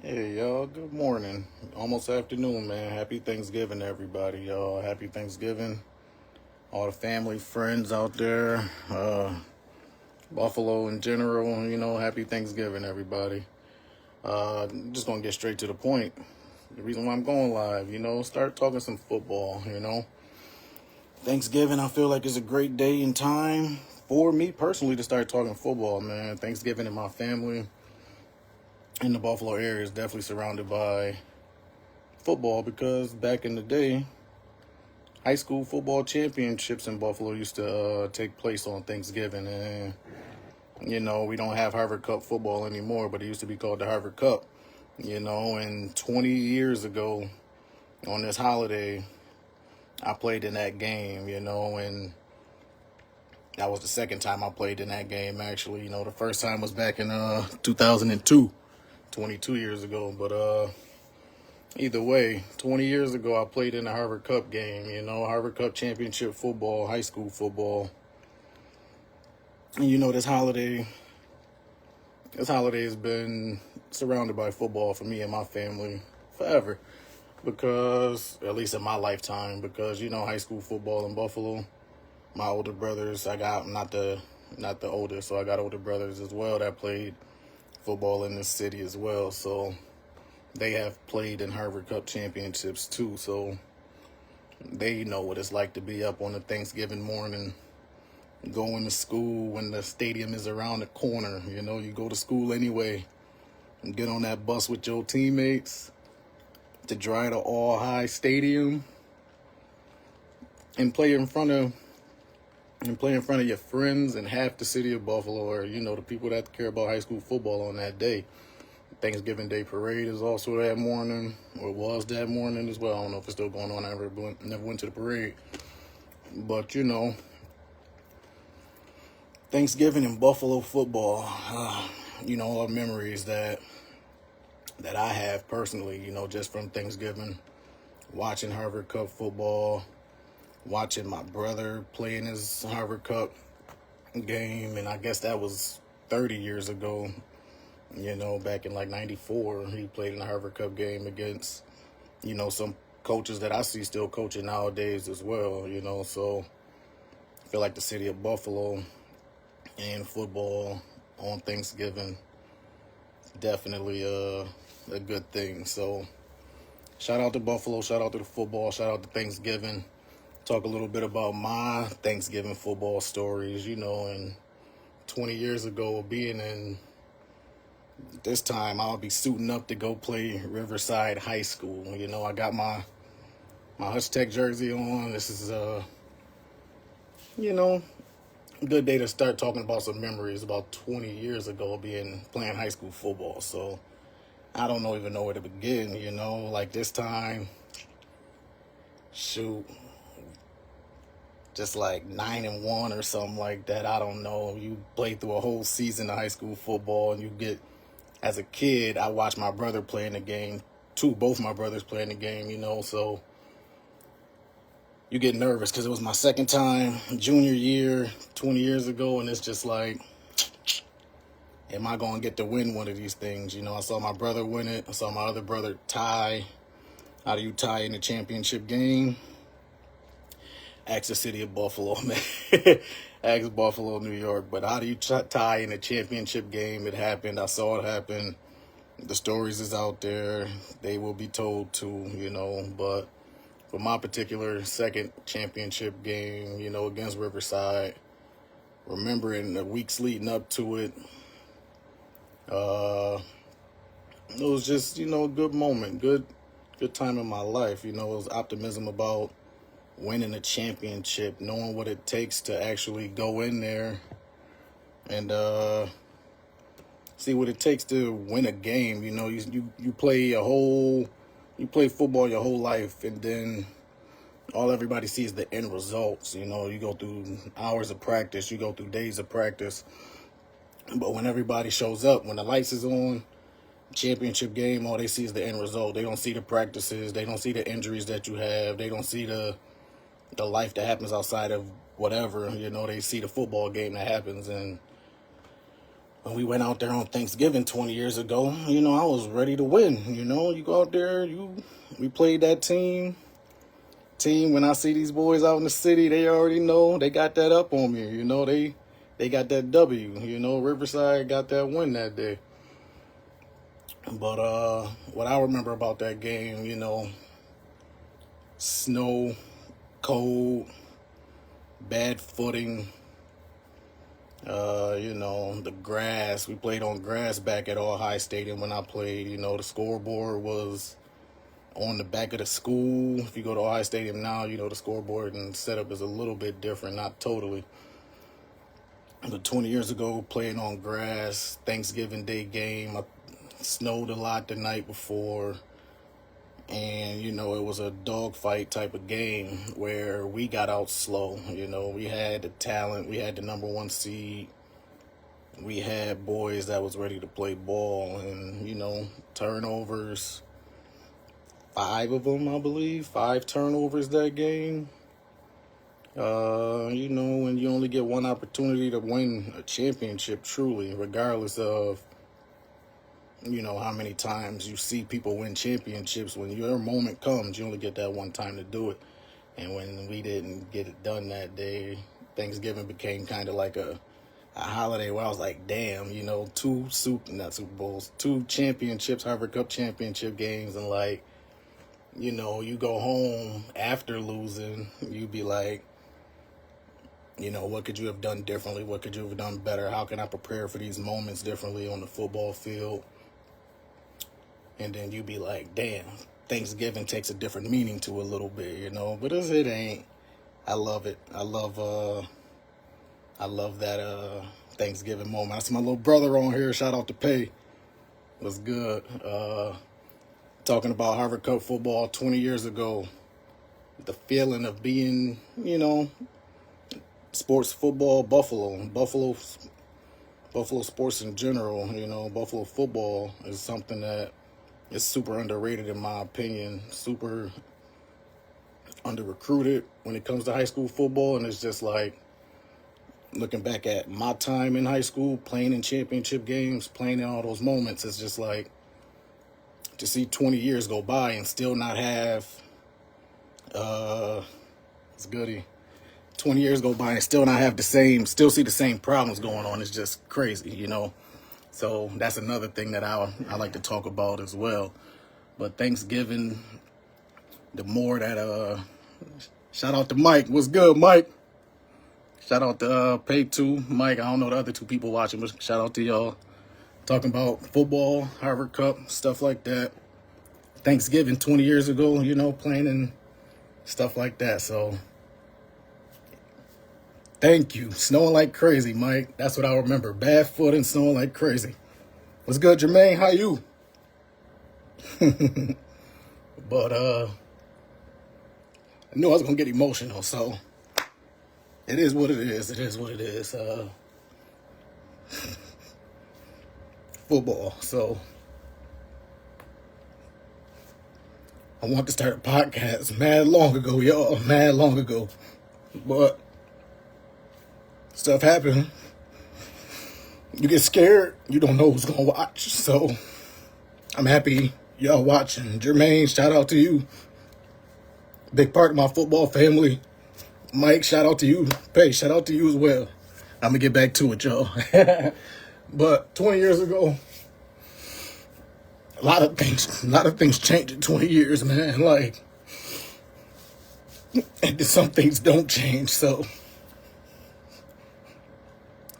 Hey y'all, good morning. Almost afternoon, man. Happy Thanksgiving to everybody, y'all. Happy Thanksgiving. All the family, friends out there, Buffalo in general, happy Thanksgiving, everybody. I'm just gonna get straight to the point. The reason why I'm going live, start talking some football. Thanksgiving, I feel like is a great day and time for me personally to start talking football, man. Thanksgiving in my family in the Buffalo area is definitely surrounded by football because back in the day, high school football championships in Buffalo used to take place on Thanksgiving. And, we don't have Harvard Cup football anymore, but it used to be called the Harvard Cup. And 20 years ago on this holiday, I played in that game, and that was the second time I played in that game, actually. The first time was back in 2002, 22 years ago. But either way, 20 years ago, I played in the Harvard Cup game, Harvard Cup championship football, high school football. And this holiday has been surrounded by football for me and my family forever. Because, at least in my lifetime, because, high school football in Buffalo, my older brothers, I got, not the oldest, so I got older brothers as well that played football in this city as well. So they have played in Harvard Cup championships too, so they know what it's like to be up on a Thanksgiving morning, going to school when the stadium is around the corner. You go to school anyway and get on that bus with your teammates to drive to All High Stadium and play in front of your friends and half the city of Buffalo, or the people that care about high school football on that day. Thanksgiving Day parade is also that morning, or was that morning as well. I don't know if it's still going on. I never went to the parade. But, Thanksgiving in Buffalo football, all memories that I have personally, just from Thanksgiving, watching Harvard Cup football, watching my brother play in his Harvard Cup game, and I guess that was 30 years ago. Back in like 94, he played in the Harvard Cup game against, some coaches that I see still coaching nowadays as well, So I feel like the city of Buffalo and football on Thanksgiving is definitely a good thing. So shout out to Buffalo, shout out to the football, shout out to Thanksgiving. Talk a little bit about my Thanksgiving football stories, and 20 years ago being in this time, I'll be suiting up to go play Riverside High School. I got my Hutch Tech jersey on. This is a good day to start talking about some memories about 20 years ago playing high school football. So I don't even know where to begin. Like this time, shoot, just like 9-1 or something like that. I don't know. You play through a whole season of high school football, and you get. As a kid, I watched my brother play in the game, both my brothers play in the game, so you get nervous because it was my second time, junior year, 20 years ago, and it's just like, am I going to get to win one of these things? I saw my brother win it. I saw my other brother tie. How do you tie in a championship game? Ask the city of Buffalo, man. Ask Buffalo, New York. But how do you tie in a championship game? It happened. I saw it happen. The stories is out there. They will be told too, But for my particular second championship game, against Riverside, remembering the weeks leading up to it, it was just, a good moment, good time in my life. It was optimism about winning a championship, knowing what it takes to actually go in there and see what it takes to win a game. You play football your whole life, and then all everybody sees the end results. You go through hours of practice, you go through days of practice, but when everybody shows up, when the lights is on, championship game, all they see is the end result. They don't see the practices, they don't see the injuries that you have, they don't see the life that happens outside of whatever, they see the football game that happens. And when we went out there on Thanksgiving 20 years ago, you know, I was ready to win. You know, you go out there, we played that team. When I see these boys out in the city, they already know they got that up on me. You know, they got that W. You know, Riverside got that win that day. But what I remember about that game, you know, snow, cold, bad footing, you know, the grass. We played on grass back at All High Stadium when I played. You know, the scoreboard was on the back of the school. If you go to All High Stadium now, you know, the scoreboard and setup is a little bit different, not totally. But 20 years ago, playing on grass, Thanksgiving Day game, I snowed a lot the night before. And, you know, it was a dogfight type of game where we got out slow. You know, we had the talent. We had the number 1 seed. We had boys that was ready to play ball. And, you know, turnovers, 5 of them, I believe. 5 turnovers that game. You know, when you only get one opportunity to win a championship, truly, regardless of, you know, how many times you see people win championships, when your moment comes, you only get that one time to do it. And when we didn't get it done that day, Thanksgiving became kind of like a holiday where I was like, damn, you know, 2 championships, Harvard Cup championship games, and like, you know, you go home after losing, you be like, you know, what could you have done differently? What could you have done better? How can I prepare for these moments differently on the football field? And then you be like, damn, Thanksgiving takes a different meaning to it a little bit, you know. But it ain't. I love it. I love that Thanksgiving moment. I see my little brother on here. Shout out to Pay. Was good. Talking about Harvard Cup football 20 years ago. The feeling of being, you know, sports football, Buffalo sports in general, you know, Buffalo football is something that is super underrated in my opinion, super under-recruited when it comes to high school football. And it's just like, looking back at my time in high school, playing in championship games, playing in all those moments, it's just like, to see 20 years go by and still not have, it's goody. 20 years go by and still not have still see the same problems going on. It's just crazy, you know. So that's another thing that I like to talk about as well. But Thanksgiving, the more that, shout out to Mike. What's good, Mike? Shout out to Pay 2, Mike. I don't know the other 2 people watching, but shout out to y'all. Talking about football, Harvard Cup, stuff like that. Thanksgiving 20 years ago, you know, playing and stuff like that. So thank you. Snowing like crazy, Mike. That's what I remember. Bad foot and snowing like crazy. What's good, Jermaine? How you? But I knew I was gonna get emotional, so it is what it is. It is what it is. Football. So I want to start a podcast mad long ago, y'all. Mad long ago. But stuff happen. You get scared. You don't know who's going to watch. So I'm happy y'all watching. Jermaine, shout out to you. Big part of my football family. Mike, shout out to you. Pay, shout out to you as well. I'm going to get back to it, y'all. But 20 years ago, a lot of things changed in 20 years, man. Like, and some things don't change, so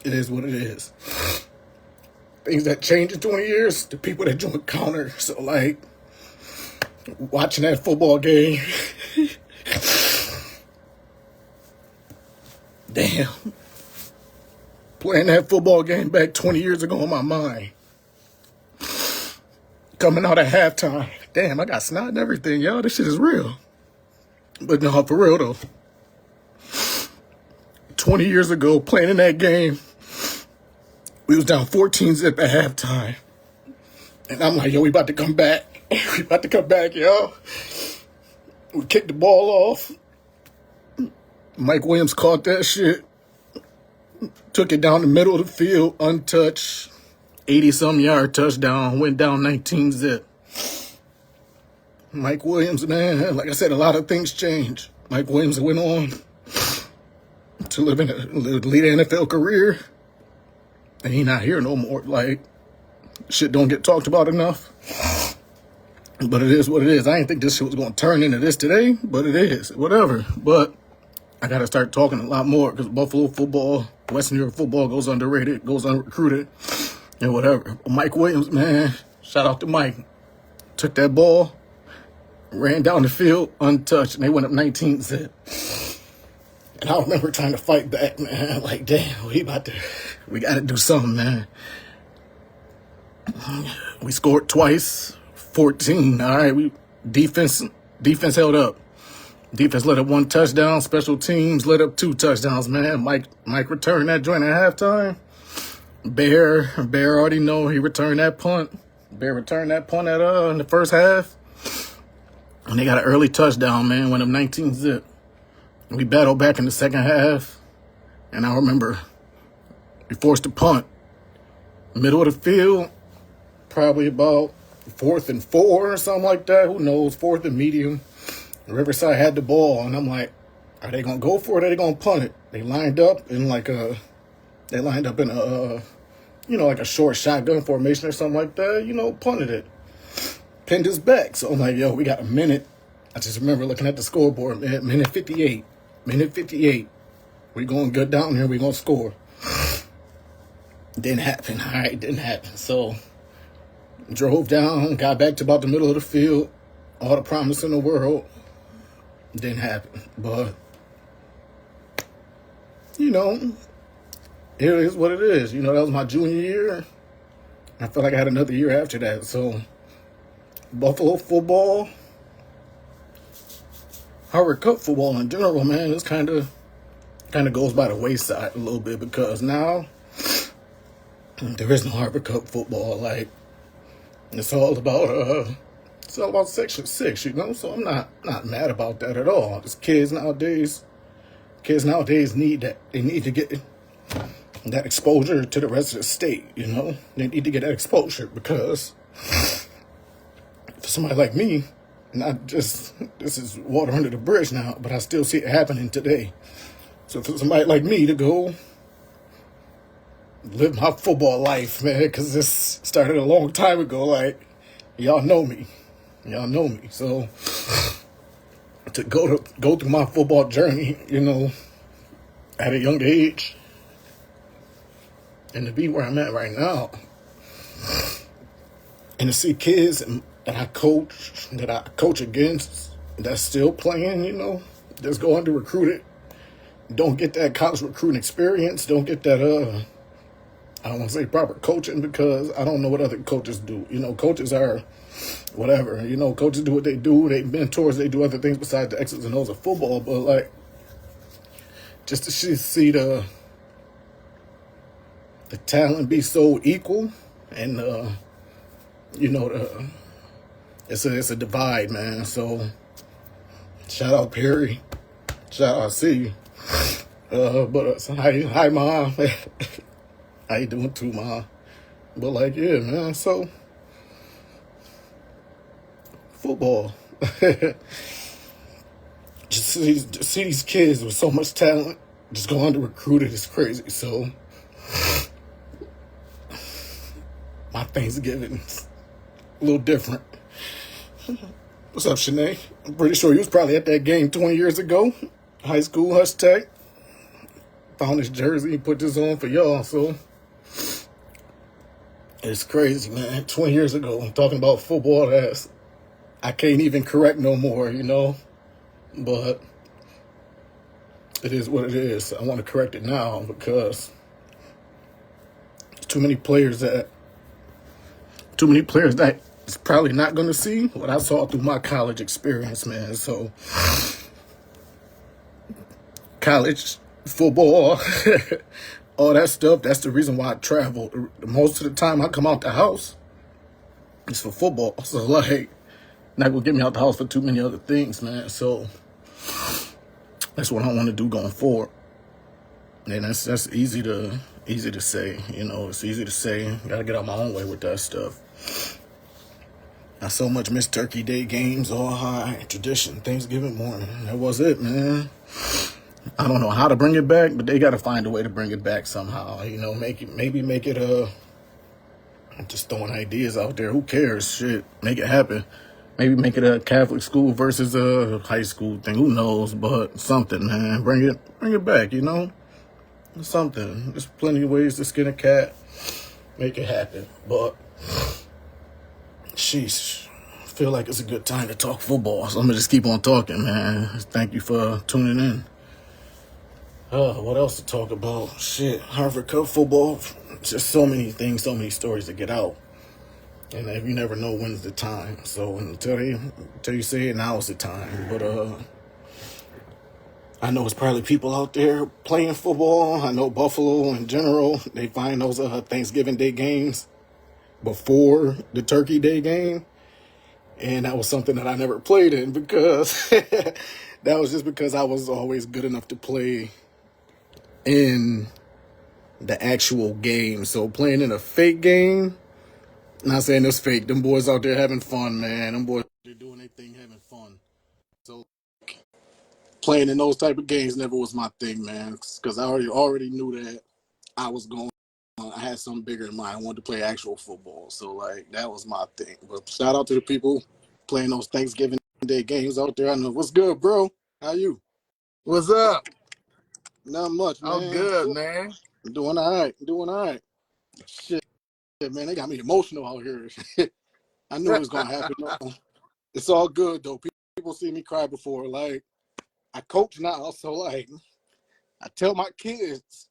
it is what it is. Things that change in 20 years, the people that join counter. So, like, watching that football game, damn, playing that football game back 20 years ago in my mind. Coming out at halftime. Damn, I got snot and everything, y'all. This shit is real. But no, for real, though. 20 years ago, playing in that game, we was down 14-zip at halftime. And I'm like, yo, we about to come back. We about to come back, yo. We kicked the ball off. Mike Williams caught that shit. Took it down the middle of the field, untouched. 80-some yard touchdown, went down 19-zip. Mike Williams, man, like I said, a lot of things changed. Mike Williams went on to lead an NFL career, and he not here no more. Like, shit don't get talked about enough. But it is what it is. I didn't think this shit was going to turn into this today, but it is. Whatever. But I got to start talking a lot more because Buffalo football, Western New York football goes underrated, goes unrecruited, and whatever. Mike Williams, man, shout out to Mike. Took that ball, ran down the field untouched, and they went up 19-zip. And I remember trying to fight back, man. Like, damn, we got to do something, man. We scored twice, 14. All right, defense held up. Defense let up 1 touchdown. Special teams let up 2 touchdowns, man. Mike returned that joint at halftime. Bear already know he returned that punt. Bear returned that punt in the first half. And they got an early touchdown, man. Went up 19-zip. We battled back in the second half. And I remember we forced a punt. Middle of the field, probably about 4th and 4 or something like that. Who knows? 4th and medium. Riverside had the ball, and I'm like, are they going to go for it or are they going to punt it? They lined up in like a short shotgun formation or something like that, punted it. Pinned his back. So I'm like, yo, we got a minute. I just remember looking at the scoreboard, man, minute 58. Minute 58. We going good down here. We going to score. Didn't happen. All right, didn't happen. So drove down, got back to about the middle of the field. All the promise in the world. Didn't happen. But, it is what it is. That was my junior year. I feel like I had another year after that. So, Buffalo football, Harvard Cup football in general, man, it's kind of goes by the wayside a little bit because now there is no Harvard Cup football. Like, it's all about Section 6, So I'm not mad about that at all. Because kids nowadays need that. They need to get that exposure to the rest of the state. They need to get that exposure because for somebody like me, this is water under the bridge now, but I still see it happening today. So for somebody like me to go live my football life, man, because this started a long time ago, like, y'all know me. So to go through my football journey, at a young age, and to be where I'm at right now, and to see kids that I coach against, that's still playing, that's going to recruit it, don't get that college recruiting experience, don't get that, I don't want to say proper coaching because I don't know what other coaches do. Coaches are whatever. Coaches do what they do. They mentors, they do other things besides the X's and O's of football. But, like, just to see the talent be so equal and, it's a divide, man. So, shout out Perry. Shout out C. Hi, Mom. How you doing too, Ma? But, like, yeah, man, so football. just see these kids with so much talent just go under-recruited is crazy. So my Thanksgiving's a little different. What's up, Shanae? I'm pretty sure you was probably at that game 20 years ago. High school, Hush Tech. Found this jersey, put this on for y'all, so it's crazy, man. 20 years ago, I'm talking about football that I can't even correct no more, But it is what it is. I want to correct it now because too many players that is probably not going to see what I saw through my college experience, man. So college football, all that stuff, that's the reason why I travel. Most of the time I come out the house, it's for football. So, like, not going to get me out the house for too many other things, man. So that's what I want to do going forward. And that's easy to easy to say. You know, it's easy to say. Gotta get out my own way with that stuff. I so much miss Turkey Day games, all high tradition, Thanksgiving morning. That was it, man. I don't know how to bring it back, but they got to find a way to bring it back somehow. You know, maybe make it I'm just throwing ideas out there. Who cares? Shit, make it happen. Maybe make it a Catholic school versus a high school thing. Who knows? But something, man. Bring it back. You know, something. There's plenty of ways to skin a cat. Make it happen. But sheesh, I feel like it's a good time to talk football. So I'm gonna just keep on talking, man. Thank you for tuning in. What else to talk about? Shit, Harvard Cup football. Just so many things, so many stories to get out. And you never know when's the time. So until you say it, now is the time. But I know it's probably people out there playing football. I know Buffalo in general, they find those Thanksgiving Day games before the Turkey Day game. And that was something that I never played in because that was just because I was always good enough to play in the actual game. So playing in a fake game, not saying it's fake. Them boys out there having fun, man. Them boys, they're doing their thing, having fun. So playing in those type of games never was my thing, man. Because I already knew that I was going. I had something bigger in mind. I wanted to play actual football. So like that was my thing. But shout out to the people playing those Thanksgiving Day games out there. I know what's good, bro. How you? What's up? Not much, man. Oh, good, man. Doing all right. Shit, man, they got me emotional out here. I knew it was gonna happen. It's all good though. People see me cry before. Like I coach now, so like I tell my kids,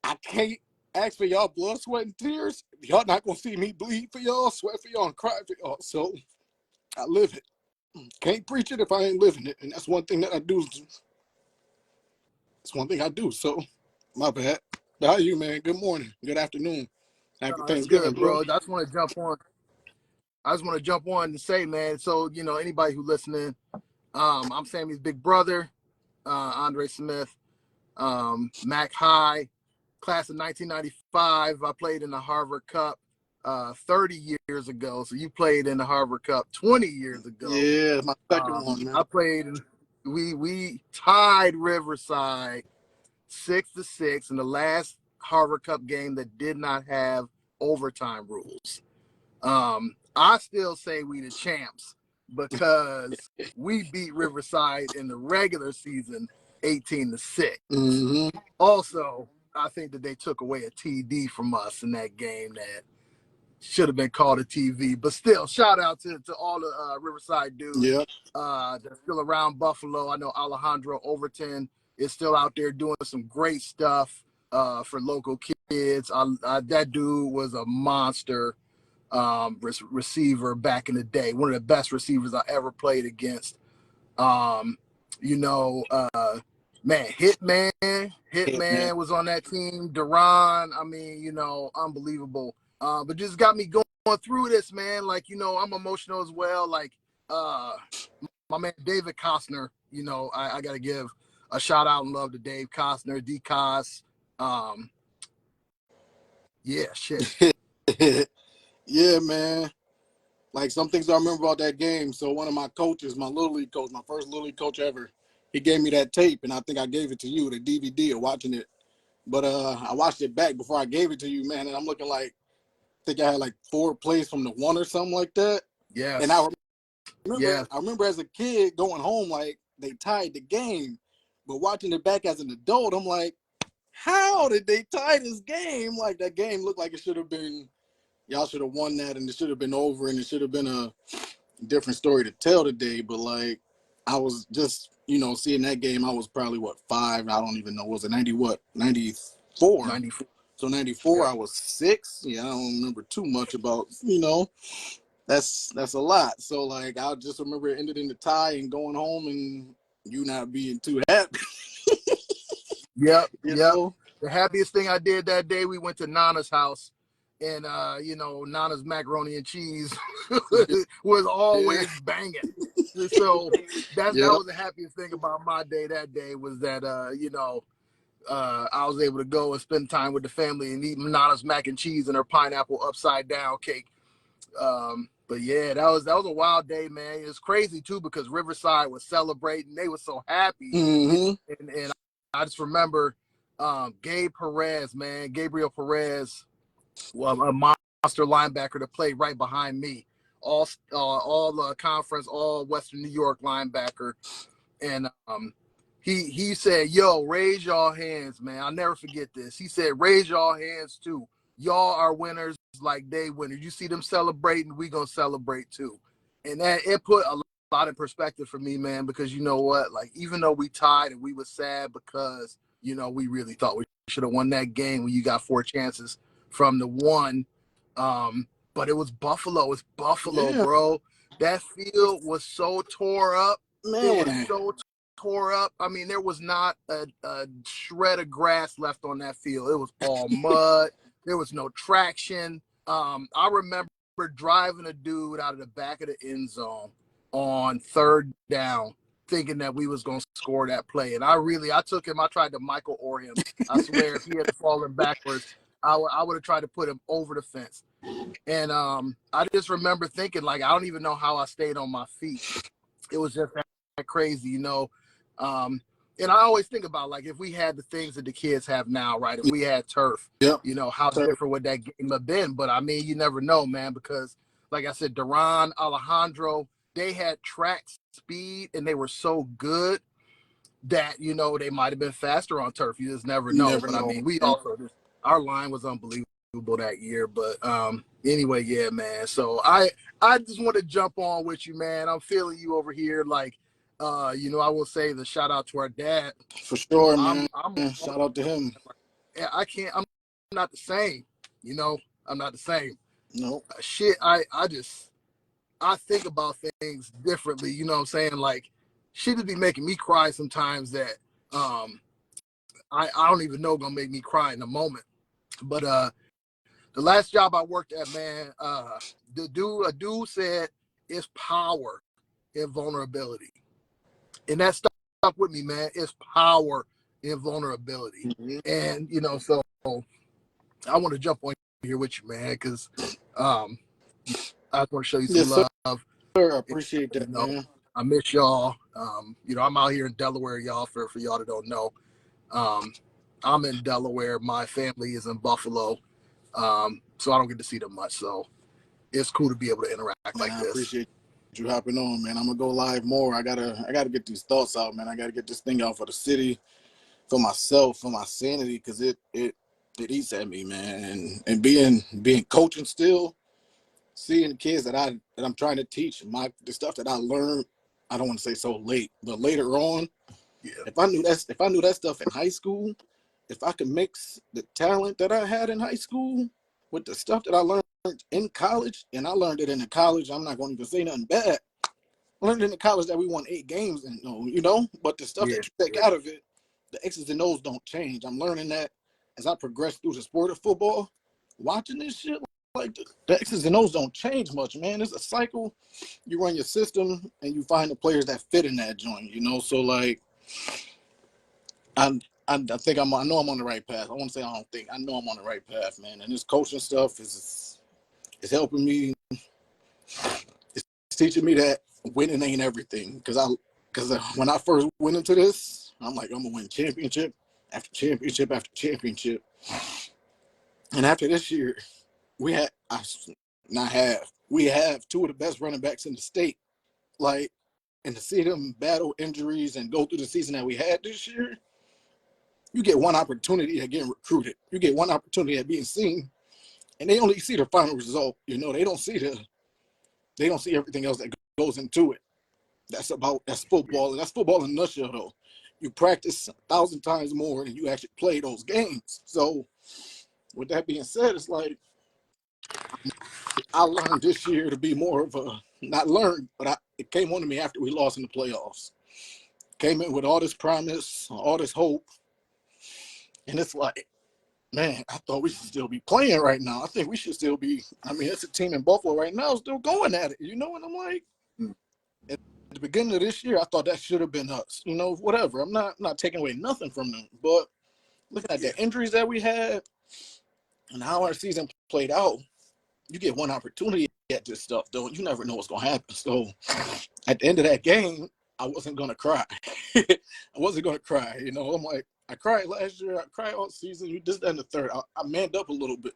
I can't ask for y'all blood, sweat, and tears. Y'all not gonna see me bleed for y'all, sweat for y'all, and cry for y'all. So I live it. Can't preach it if I ain't living it, and that's one thing that I do. It's one thing I do. So my bad. How you, man? Good morning. Good afternoon. Happy No, it's Thanksgiving, good, bro. bro. I just want to jump on and say, man, so, anybody who listening, I'm Sammy's big brother, Andre Smith, Mac High, class of 1995. I played in the Harvard Cup 30 years ago. So you played in the Harvard Cup 20 years ago. Yeah, my second one, man. I played, and we tied Riverside 6-6 in the last Harvard Cup game that did not have overtime rules. I still say we the champs because we beat Riverside in the regular season 18-6. Mm-hmm. Also, I think that they took away a TD from us in that game that should have been called a TV. But still, shout out to all the Riverside dudes that's still around Buffalo. I know Alejandro Overton is still out there doing some great stuff for local kids. That dude was a monster receiver back in the day. One of the best receivers I ever played against. Man, Hitman was on that team. Duran, I mean, unbelievable. But just got me going through this, man. Like, I'm emotional as well. Like, my man David Costner, I got to give a shout out and love to Dave Costner, D-Cos. Yeah, shit. Yeah, man. Like some things I remember about that game. So one of my coaches, my Little League coach, my first Little League coach ever, he gave me that tape, and I think I gave it to you, the DVD of watching it. But I watched it back before I gave it to you, man, and I'm looking like, I think I had like 4 plays from the one or something like that. Yes. And I remember as a kid going home, like they tied the game, but watching it back as an adult, I'm like, how did they tie this game? Like that game looked like it should have been, y'all should have won that, and it should have been over, and it should have been a different story to tell today. But like, I was just, seeing that game, I was probably 5? I don't even know. Was it 94? 94. So 94, yeah. I was 6. Yeah, I don't remember too much about, that's a lot. So like, I just remember it ended in the tie and going home and you not being too happy. Yep. You know? The happiest thing I did that day, we went to Nana's house, and Nana's macaroni and cheese was always banging. So that was the happiest thing about my day that day was that I was able to go and spend time with the family and eat Nana's mac and cheese and her pineapple upside down cake. But yeah, that was a wild day, man. It was crazy too because Riverside was celebrating. They were so happy, and I just remember Gabriel Perez, well, a monster linebacker to play right behind me, all conference, all Western New York linebacker, and he said, "Yo, raise y'all hands, man." I'll never forget this. He said, "Raise y'all hands too. Y'all are winners like they winners. You see them celebrating, we gonna celebrate too." And that it put a lot in perspective for me, man, because you know what? Like, even though we tied and we were sad because, you know, we really thought we should have won that game when you got 4 chances from the 1. But it was Buffalo. It's Buffalo, bro. That field was so tore up. Man. It was so tore up. I mean, there was not a shred of grass left on that field. It was all mud. There was no traction. I remember driving a dude out of the back of the end zone on 3rd down, thinking that we was going to score that play. And I took him. I tried to Michael Orr him. I swear, if he had fallen backwards, I would have tried to put him over the fence. And I just remember thinking, like, I don't even know how I stayed on my feet. It was just that crazy, you know. And I always think about, like, if we had the things that the kids have now, right? If we had turf, you know, how different would that game have been? But I mean, you never know, man, because like I said, Duran, Alejandro, they had track speed and they were so good that, you know, they might have been faster on turf. You just never know. But I mean, our line was unbelievable that year. But anyway, yeah, man. So I just want to jump on with you, man. I'm feeling you over here, like, you know, I will say the shout out to our dad. For sure, man. Shout out to him. I'm not the same. You know, I'm not the same. No. I think about things differently. You know what I'm saying? Like, shit would be making me cry sometimes that I don't even know gonna make me cry in the moment. But the last job I worked at, man, a dude said it's power in vulnerability. And that stuck with me, man. It's power in vulnerability. Mm-hmm. And, you know, so I want to jump on here with you, man, because I just want to show you some love. Sir, I appreciate that, man. I miss y'all. You know, I'm out here in Delaware, y'all, for y'all that don't know. I'm in Delaware. My family is in Buffalo. So I don't get to see them much. So it's cool to be able to interact like this. I appreciate you hopping on, man. I'm gonna go live more. I gotta get these thoughts out, man. I gotta get this thing out for the city, for myself, for my sanity, because it eats at me, man. And being coaching still, seeing the kids that I'm trying to teach, the stuff that I learned, I don't want to say so late, but later on, if I knew that stuff in high school, if I could mix the talent that I had in high school with the stuff that I learned in college, and I learned it in the college, I'm not going to even say nothing bad. I learned in the college that we won 8 games, and you know, but the stuff that you take out of it, the X's and O's don't change. I'm learning that as I progress through the sport of football, watching this shit, like the X's and O's don't change much, man. It's a cycle. You run your system, and you find the players that fit in that joint, you know. So like, I think I know I'm on the right path. I want to say I don't think. I know I'm on the right path, man. And this coaching stuff is helping me. It's teaching me that winning ain't everything. Because when I first went into this, I'm like, I'm gonna win championship after championship after championship. And after this year, we have 2 of the best running backs in the state. Like, and to see them battle injuries and go through the season that we had this year, you get one opportunity at getting recruited. You get one opportunity at being seen, and they only see the final result. You know, they don't see everything else that goes into it. That's football, and that's football in a nutshell, though. You practice 1,000 times more than you actually play those games. So, with that being said, it's like I learned this year to be more of a not learned, but it came on to me after we lost in the playoffs. Came in with all this promise, all this hope. And it's like, man, I thought we should still be playing right now. I think we should still be. I mean, it's a team in Buffalo right now still going at it, you know? And I'm like, at the beginning of this year, I thought that should have been us. You know, whatever. I'm not taking away nothing from them. But looking at the injuries that we had and how our season played out, you get one opportunity at this stuff, though. You never know what's going to happen. So at the end of that game, I wasn't going to cry. I wasn't going to cry. You know, I'm like, I cried last year. I cried all season. You just in the third. I manned up a little bit.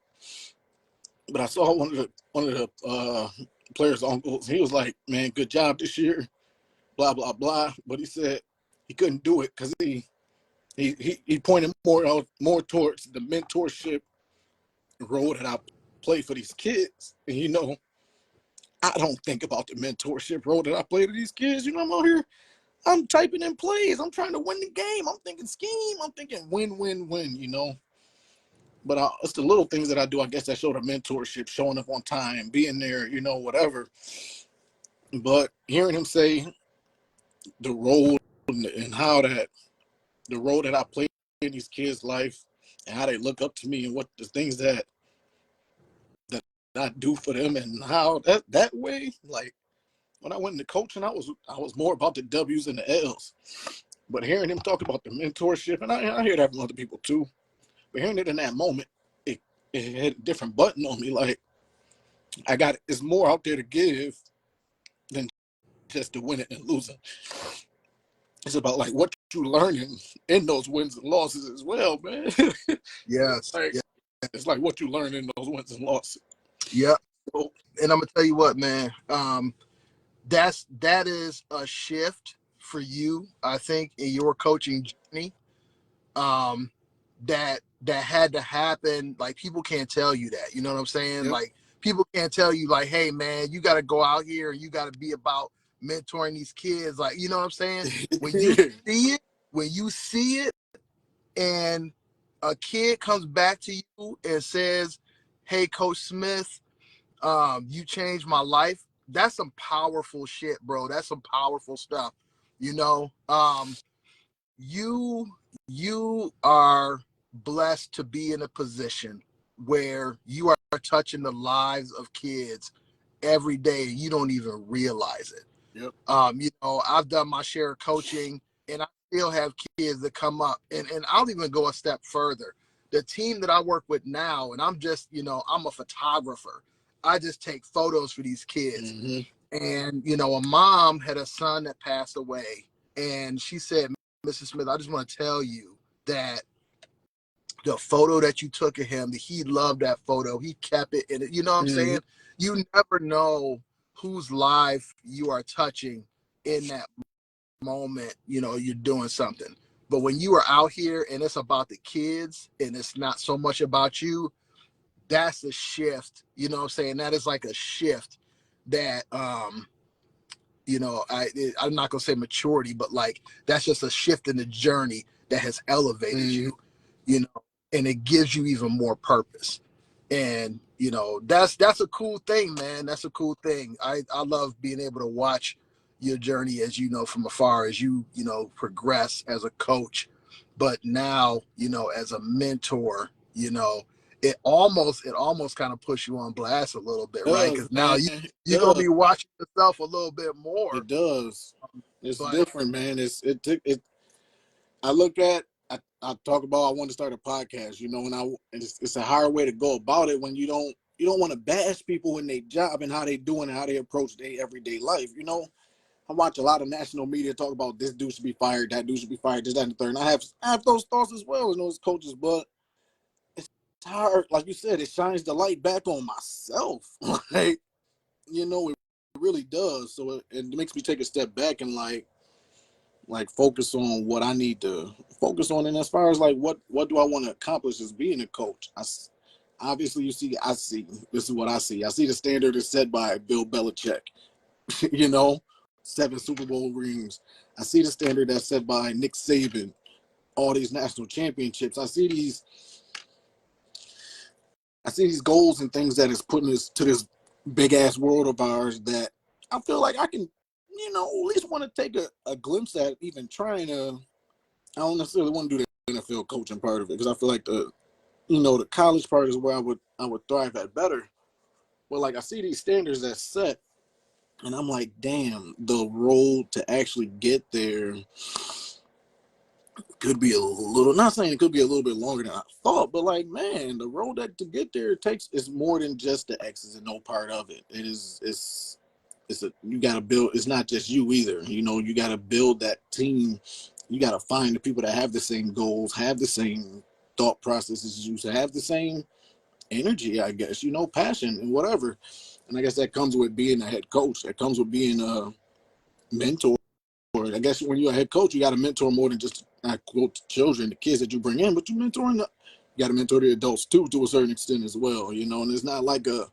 But I saw one of the players' uncles. He was like, man, good job this year, blah, blah, blah. But he said he couldn't do it because he pointed more towards the mentorship role that I play for these kids. And, you know, I don't think about the mentorship role that I play to these kids. You know, I'm out here, I'm typing in plays. I'm trying to win the game. I'm thinking scheme. I'm thinking win, win, win, you know. But it's the little things that I do, I guess, that show the mentorship, showing up on time, being there, you know, whatever. But hearing him say the role and how that the role that I play in these kids' life and how they look up to me and what the things that I do for them and how that way, like when I went into coaching, I was more about the W's and the L's. But hearing him talk about the mentorship, and I hear that from other people too, but hearing it in that moment, it hit a different button on me. Like it's more out there to give than just to win it and losing. It's about like what you learning in those wins and losses as well, man. Yes. It's like what you learn in those wins and losses. Yeah. So, and I'm gonna tell you what, man. That is a shift for you, I think, in your coaching journey. That had to happen. Like people can't tell you that. You know what I'm saying? Yep. Like people can't tell you, like, hey, man, you got to go out here and you got to be about mentoring these kids. Like, you know what I'm saying? When you see it, and a kid comes back to you and says, hey, Coach Smith, you changed my life. That's some powerful shit, bro. That's some powerful stuff. You know, you are blessed to be in a position where you are touching the lives of kids every day. You don't even realize it. Yep. You know, I've done my share of coaching, and I still have kids that come up, and I'll even go a step further. The team that I work with now, and I'm just, you know, I'm a photographer. I just take photos for these kids. Mm-hmm. And, you know, a mom had a son that passed away, and she said, Mrs. Smith, I just want to tell you that the photo that you took of him, he loved that photo. He kept it in it. You know what I'm saying? You never know whose life you are touching in that moment. You know, you're doing something. But when you are out here and it's about the kids and it's not so much about you, that's a shift. You know what I'm saying? That is like a shift that, you know, I'm not gonna say maturity, but like that's just a shift in the journey that has elevated you, you know, and it gives you even more purpose. And you know, that's a cool thing, man. That's a cool thing. I love being able to watch your journey, as you know, from afar, as you know, progress as a coach, but now, you know, as a mentor, you know, it almost kind of puts you on blast a little bit, right? Because now you're gonna be watching yourself a little bit more. It does. It's different, man. I look at. I talk about I want to start a podcast, you know, and it's a hard way to go about it when you don't want to bash people in their job and how they doing and how they approach their everyday life, you know. I watch a lot of national media talk about this dude should be fired, that dude should be fired, this, that, and the third. And I have those thoughts as well as those coaches, but it's hard. Like you said, it shines the light back on myself. Like, you know, it really does. So it makes me take a step back and like focus on what I need to focus on. And as far as like what do I want to accomplish as being a coach, obviously I see this is what I see. I see the standard is set by Bill Belichick. You know, 7 Super Bowl rings. I see the standard that's set by Nick Saban, all these national championships. I see these goals and things that is putting us to this big ass world of ours that I feel like I can, you know, at least want to take a glimpse at even trying to. I don't necessarily want to do the NFL coaching part of it because I feel like the college part is where I would thrive at better. But like I see these standards that's set, and I'm like, damn, the road to actually get there could be a little, not saying it could be a little bit longer than I thought, but like, man, the road that to get there takes is more than just the X's and no part of it. You got to build. It's not just you either. You know, you got to build that team. You got to find the people that have the same goals, have the same thought processes as you, have the same energy, I guess, you know, passion and whatever. And I guess that comes with being a head coach. That comes with being a mentor. I guess when you're a head coach, you got to mentor more than just, I quote, children, the kids that you bring in, but you got to mentor the adults too, to a certain extent as well, you know. And it's not like a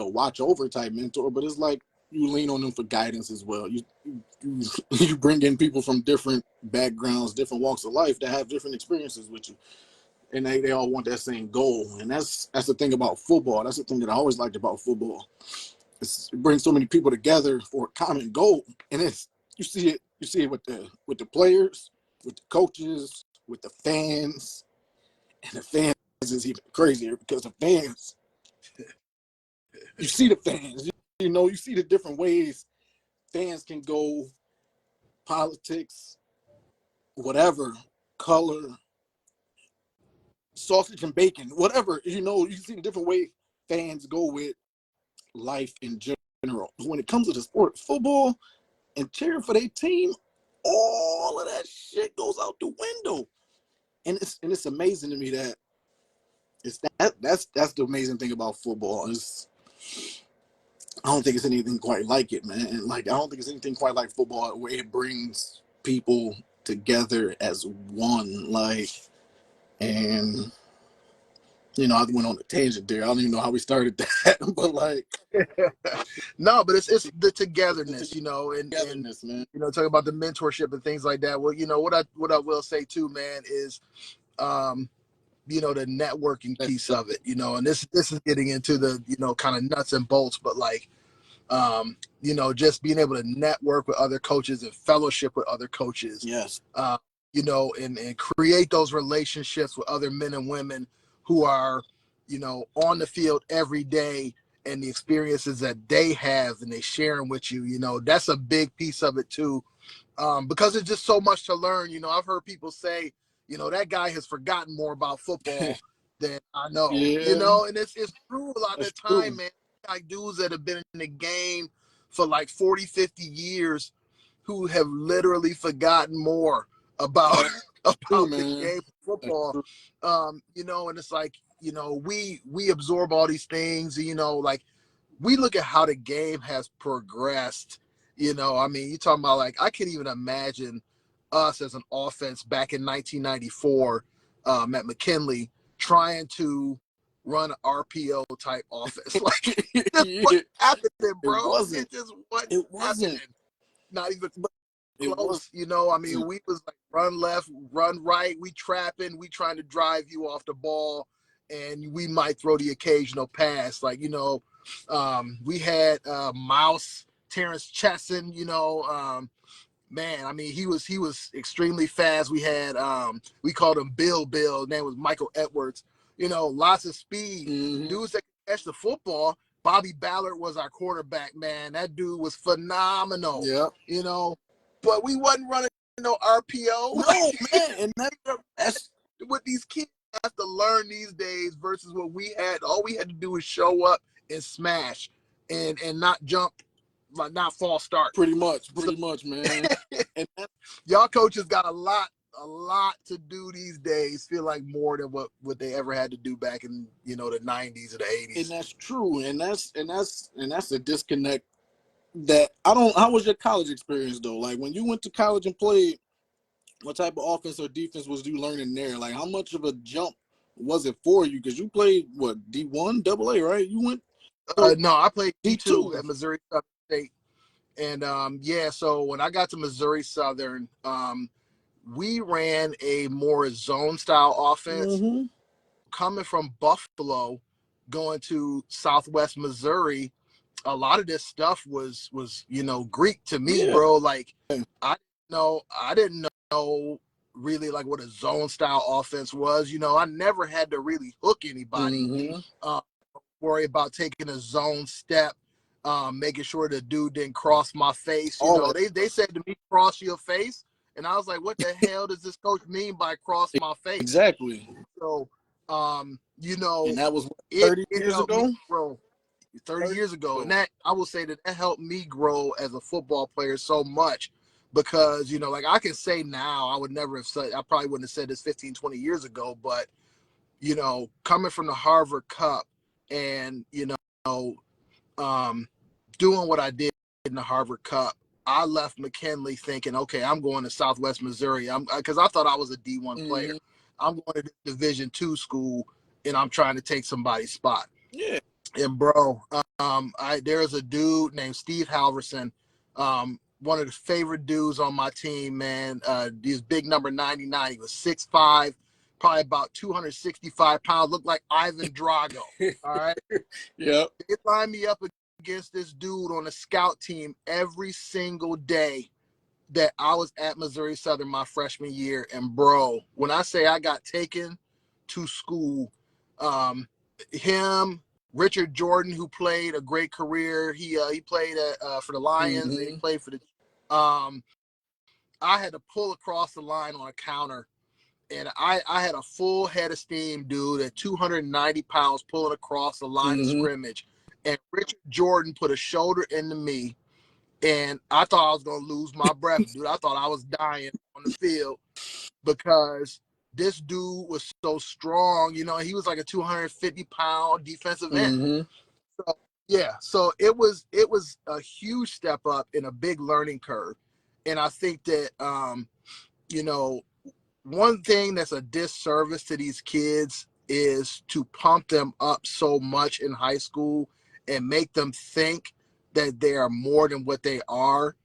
watch over type mentor, but it's like you lean on them for guidance as well. You bring in people from different backgrounds, different walks of life that have different experiences with you, and they all want that same goal. And that's the thing about football. That's the thing that I always liked about football. It brings so many people together for a common goal, and you see it with the players, with the coaches, with the fans, and the fans is even crazier because the fans. You see the fans, you know, you see the different ways fans can go, politics, whatever, color, sausage and bacon, whatever, you know, you see the different way fans go with life in general. When it comes to the sport, football and cheering for their team, all of that shit goes out the window. And it's amazing to me that that's the amazing thing about football. I don't think it's anything quite like it, man. And like, I don't think it's anything quite like football where it brings people together as one. Like, and you know, I went on a tangent there. I don't even know how we started that, but like, no, but it's the togetherness, you know, and man. You know, talking about the mentorship and things like that. Well, you know, what I will say too, man, is you know, the networking piece of it, you know, and this is getting into the, you know, kind of nuts and bolts, but like, you know, just being able to network with other coaches and fellowship with other coaches. Yes. You know, and create those relationships with other men and women who are, you know, on the field every day, and the experiences that they have and they share them with you, you know, that's a big piece of it too. Because it's just so much to learn. You know, I've heard people say, you know, that guy has forgotten more about football than I know. Yeah. You know, and it's true a lot of the time, true. man. Like dudes that have been in the game for like 40, 50 years who have literally forgotten more about the game of football. You know, and it's like, you know, we absorb all these things, you know, like we look at how the game has progressed. You know, I mean, you're talking about like, I can't even imagine us as an offense back in 1994 at McKinley trying to run an RPO type offense. Like, what happened, bro? It just wasn't happening. Not even close. You know, I mean, we was like run left, run right. We trapping, we trying to drive you off the ball, and we might throw the occasional pass. Like, you know, we had Mouse, Terrence Chesson, you know, man, I mean, he was extremely fast. We had we called him Bill. His name was Michael Edwards. You know, lots of speed. Dudes that could catch the football. Bobby Ballard was our quarterback, man. That dude was phenomenal. Yeah. You know, but we wasn't running no RPO. No, man, and that's what these kids have to learn these days versus what we had. All we had to do was show up and smash and not jump, like not false start. Pretty much, man. And y'all coaches got a lot to do these days. Feel like more than what they ever had to do back in, you know, the 90s or the 80s. And that's true. And that's a disconnect that how was your college experience though? Like when you went to college and played, what type of offense or defense was you learning there? Like how much of a jump was it for you? Because you played what, D1, AA, right? You went no, I played D2 at Missouri State. And yeah, so when I got to Missouri Southern, we ran a more zone style offense. Coming from Buffalo, going to Southwest Missouri, a lot of this stuff was you know, Greek to me, bro. Like I didn't know really like what a zone style offense was. You know, I never had to really hook anybody. Worry about taking a zone step, making sure the dude didn't cross my face. You know, they said to me, cross your face, And I was like, what the hell does this coach mean by cross my face? Exactly. So, you know, And that was what, it 30 years helped ago? me grow 30 years ago. And that, I will say that helped me grow as a football player so much because, you know, like I can say now, I would never have said, I probably wouldn't have said this 15, 20 years ago, but, you know, coming from the Harvard Cup and, you know, doing what I did in the Harvard Cup, I left McKinley thinking, okay, I'm going to Southwest Missouri. Because I thought I was a D1 player. I'm going to Division II school, and I'm trying to take somebody's spot. Yeah. And bro, there's a dude named Steve Halverson, one of the favorite dudes on my team, man. He's big number 99. He was 6'5", probably about 265 pounds, looked like Ivan Drago. All right. Yep. They lined me up against this dude on a scout team every single day that I was at Missouri Southern my freshman year. And bro, when I say I got taken to school, him, Richard Jordan, who played a great career, he played for the Lions, and he played for the. I had to pull across the line on a counter, and I had a full head of steam, dude, at 290 pounds pulling across the line of scrimmage, and Richard Jordan put a shoulder into me, and I thought I was gonna lose my breath, dude. I thought I was dying on the field because this dude was so strong. You know, he was like a 250-pound defensive end. So, yeah, so it was a huge step up and a big learning curve. And I think that you know, one thing that's a disservice to these kids is to pump them up so much in high school and make them think that they are more than what they are,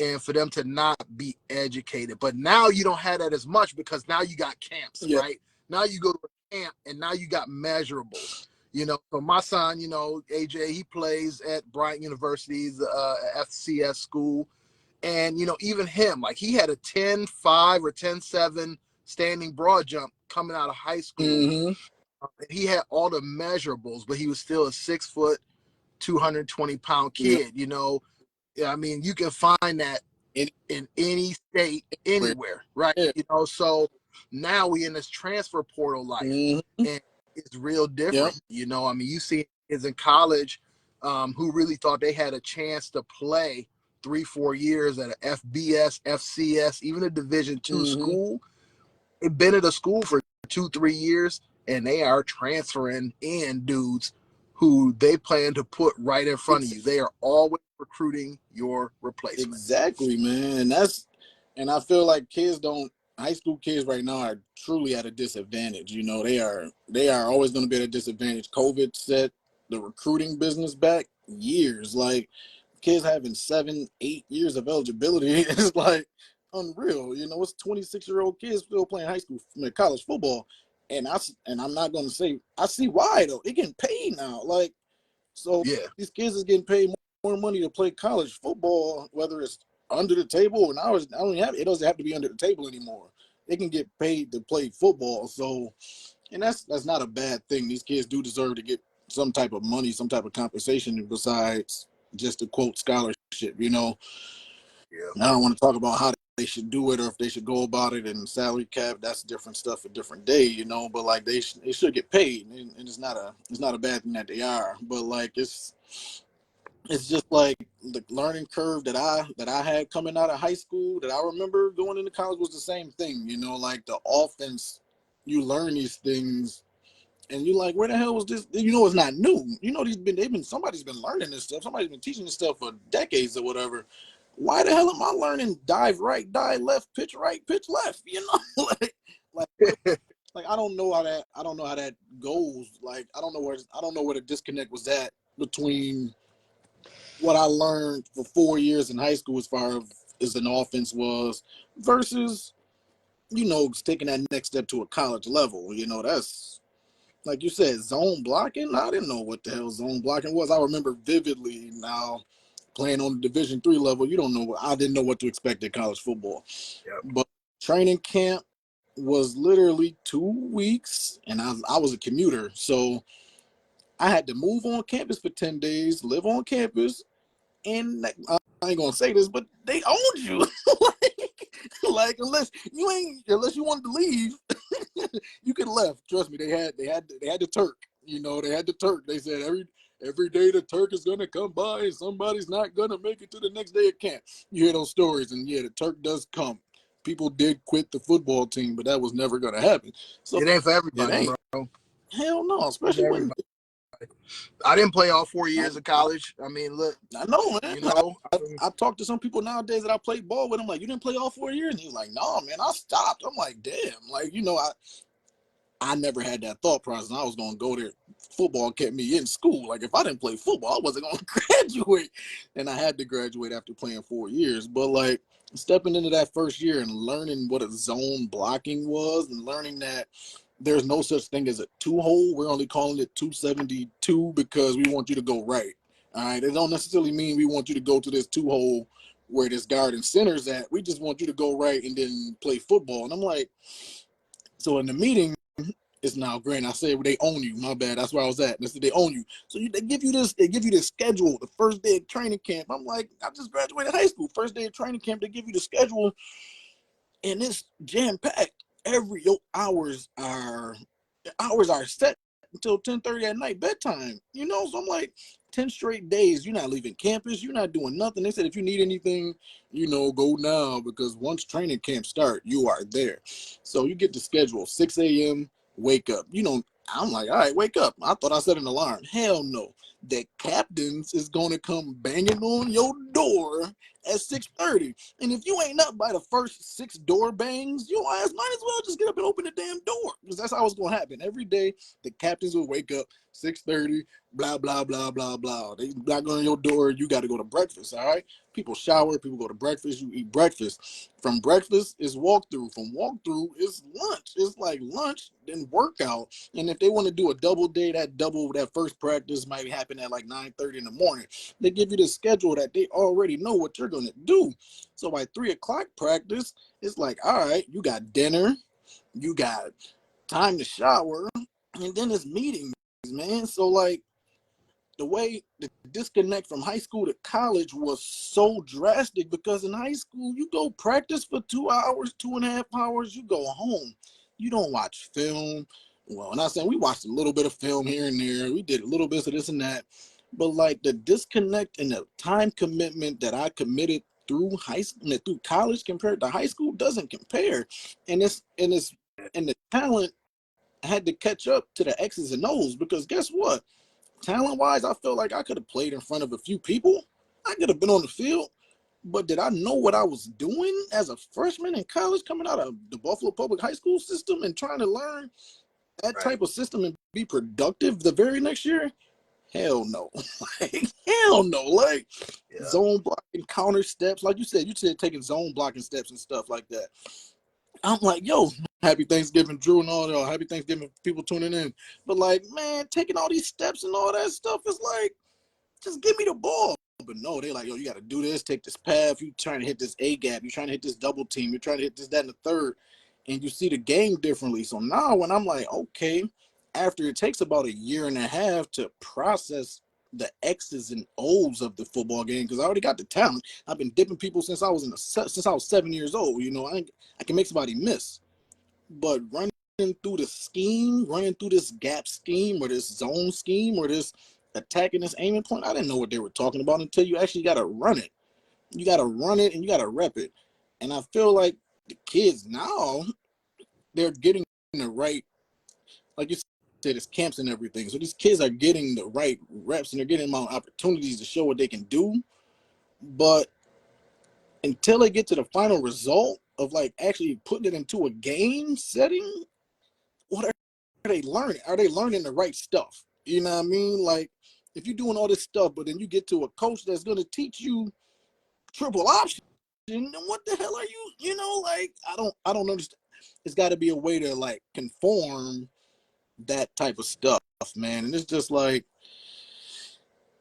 and for them to not be educated. But now you don't have that as much because now you got camps, right? Now you go to a camp and now you got measurables. You know, so my son, you know, AJ, he plays at Bryant University's FCS school. And, you know, even him, like he had a 10.5 or 10.7 standing broad jump coming out of high school. And he had all the measurables, but he was still a 6 foot, 220-pound kid, you know. I mean, you can find that in any state, anywhere, right? You know, so now we in this transfer portal life, and it's real different. You know, I mean, you see kids in college who really thought they had a chance to play 3-4 years at a FBS, FCS, even a Division II school. They've been at a school for 2-3 years, and they are transferring in dudes who they plan to put right in front of you. They are always recruiting your replacement. Exactly, man. And I feel like high school kids right now are truly at a disadvantage. You know, they are always going to be at a disadvantage. COVID set the recruiting business back years. Like kids having 7-8 years of eligibility is like unreal. You know, it's 26-year-old kids still playing college football. And I'm not going to say, I see why though. They're getting paid now. Like, so these kids is getting paid more money to play college football, whether it's under the table or now. It doesn't have to be under the table anymore. They can get paid to play football. So, and that's not a bad thing. These kids do deserve to get some type of money, some type of compensation besides just a quote scholarship, you know. I don't want to talk about how they should do it or if they should go about it and salary cap. That's different stuff a different day, you know. But like they should get paid, and it's not a bad thing that they are. But like it's just like the learning curve that I had coming out of high school that I remember going into college was the same thing, you know. Like the offense, you learn these things. And you're like, where the hell was this? You know, it's not new. You know, somebody's been learning this stuff. Somebody's been teaching this stuff for decades or whatever. Why the hell am I learning dive right, dive left, pitch right, pitch left? You know, like I don't know how that goes. Like I don't know where the disconnect was at between what I learned for 4 years in high school as far as an offense was versus, you know, taking that next step to a college level. You know, that's like you said, zone blocking. I didn't know what the hell zone blocking was. I remember vividly now playing on the Division III level. I didn't know what to expect in college football. But training camp was literally 2 weeks, and I was a commuter, so I had to move on campus for 10 days, live on campus, And I ain't gonna say this, but they owned you. like unless you wanted to leave, you could have left. Trust me, they had the Turk. You know, they had the Turk. They said every day the Turk is gonna come by and somebody's not gonna make it to the next day of camp. You hear those stories, and yeah, the Turk does come. People did quit the football team, but that was never gonna happen. So it ain't for everybody, bro. Hell no, especially when I didn't play all 4 years of college. I mean, look, I know, man. You know, I talked to some people nowadays that I played ball with. I'm like, you didn't play all 4 years? And he was like, no, man, I stopped. I'm like, damn. Like, you know, I never had that thought process. I was going to go there. Football kept me in school. Like, if I didn't play football, I wasn't going to graduate. And I had to graduate after playing 4 years. But, like, stepping into that first year and learning what a zone blocking was and learning that there's no such thing as a two-hole. We're only calling it 272 because we want you to go right. All right? It don't necessarily mean we want you to go to this two-hole where this guard and center's at. We just want you to go right and then play football. And I'm like, so in the meeting, it's now granted. I said they own you. My bad. That's where I was at. They said they own you. So they give you this. They give you this schedule. The first day of training camp. I'm like, I just graduated high school. First day of training camp. They give you the schedule, and it's jam packed. Your hours are set until 10:30 at night bedtime. You know, so I'm like, 10 straight days. You're not leaving campus. You're not doing nothing. They said if you need anything, you know, go now because once training camp start, you are there. So you get the schedule 6 a.m. Wake up. You know, I'm like, all right, wake up. I thought I set an alarm. Hell no. The captains is going to come banging on your door at 6:30. And if you ain't up by the first 6 door bangs, your ass might as well just get up and open the damn door. Because that's how it's going to happen. Every day, the captains will wake up 6:30, blah, blah, blah, blah, blah. They knock on your door. You got to go to breakfast, all right? People shower. People go to breakfast. You eat breakfast. From breakfast is walkthrough. From walkthrough is lunch. It's like lunch, then workout. And if they want to do a double day, that first practice might happen at like 9:30 in the morning. They give you the schedule that they already know what you're going to do. So by 3 o'clock practice, it's like, all right, you got dinner, you got time to shower, and then it's meetings, man. So like the way the disconnect from high school to college was so drastic because in high school, you go practice for 2 hours, 2.5 hours, you go home. You don't watch film. Well, I'm not saying we watched a little bit of film here and there. We did a little bit of this and that. But like the disconnect and the time commitment that I committed through through college compared to high school doesn't compare. And the talent had to catch up to the X's and O's because guess what? Talent-wise, I felt like I could have played in front of a few people. I could have been on the field. But did I know what I was doing as a freshman in college coming out of the Buffalo Public High School system and trying to learn that type of system and be productive the very next year? Hell no. Like, hell no. Like, zone blocking, counter steps. Like you said taking zone blocking steps and stuff like that. I'm like, yo, happy Thanksgiving, Drew, and all that. Happy Thanksgiving, people tuning in. But like, man, taking all these steps and all that stuff is like, just give me the ball. But no, they're like, yo, you got to do this, take this path. You trying to hit this A gap. You're trying to hit this double team. You're trying to hit this, that, and the third. And you see the game differently. So now when I'm like, okay, after it takes about 1.5 years to process the X's and O's of the football game, because I already got the talent. I've been dipping people since I was 7 years old. You know, I can make somebody miss. But running through the scheme, running through this gap scheme or this zone scheme or this attacking this aiming point, I didn't know what they were talking about until you actually got to run it. You got to run it and you got to rep it. And I feel like the kids now, they're getting the right, like you said, it's camps and everything. So these kids are getting the right reps and they're getting them opportunities to show what they can do. But until they get to the final result of like actually putting it into a game setting, what are they learning? Are they learning the right stuff? You know what I mean? Like, if you're doing all this stuff, but then you get to a coach that's going to teach you triple option, then what the hell are you? You know, like I don't understand. It's got to be a way to like conform that type of stuff, man. And it's just like,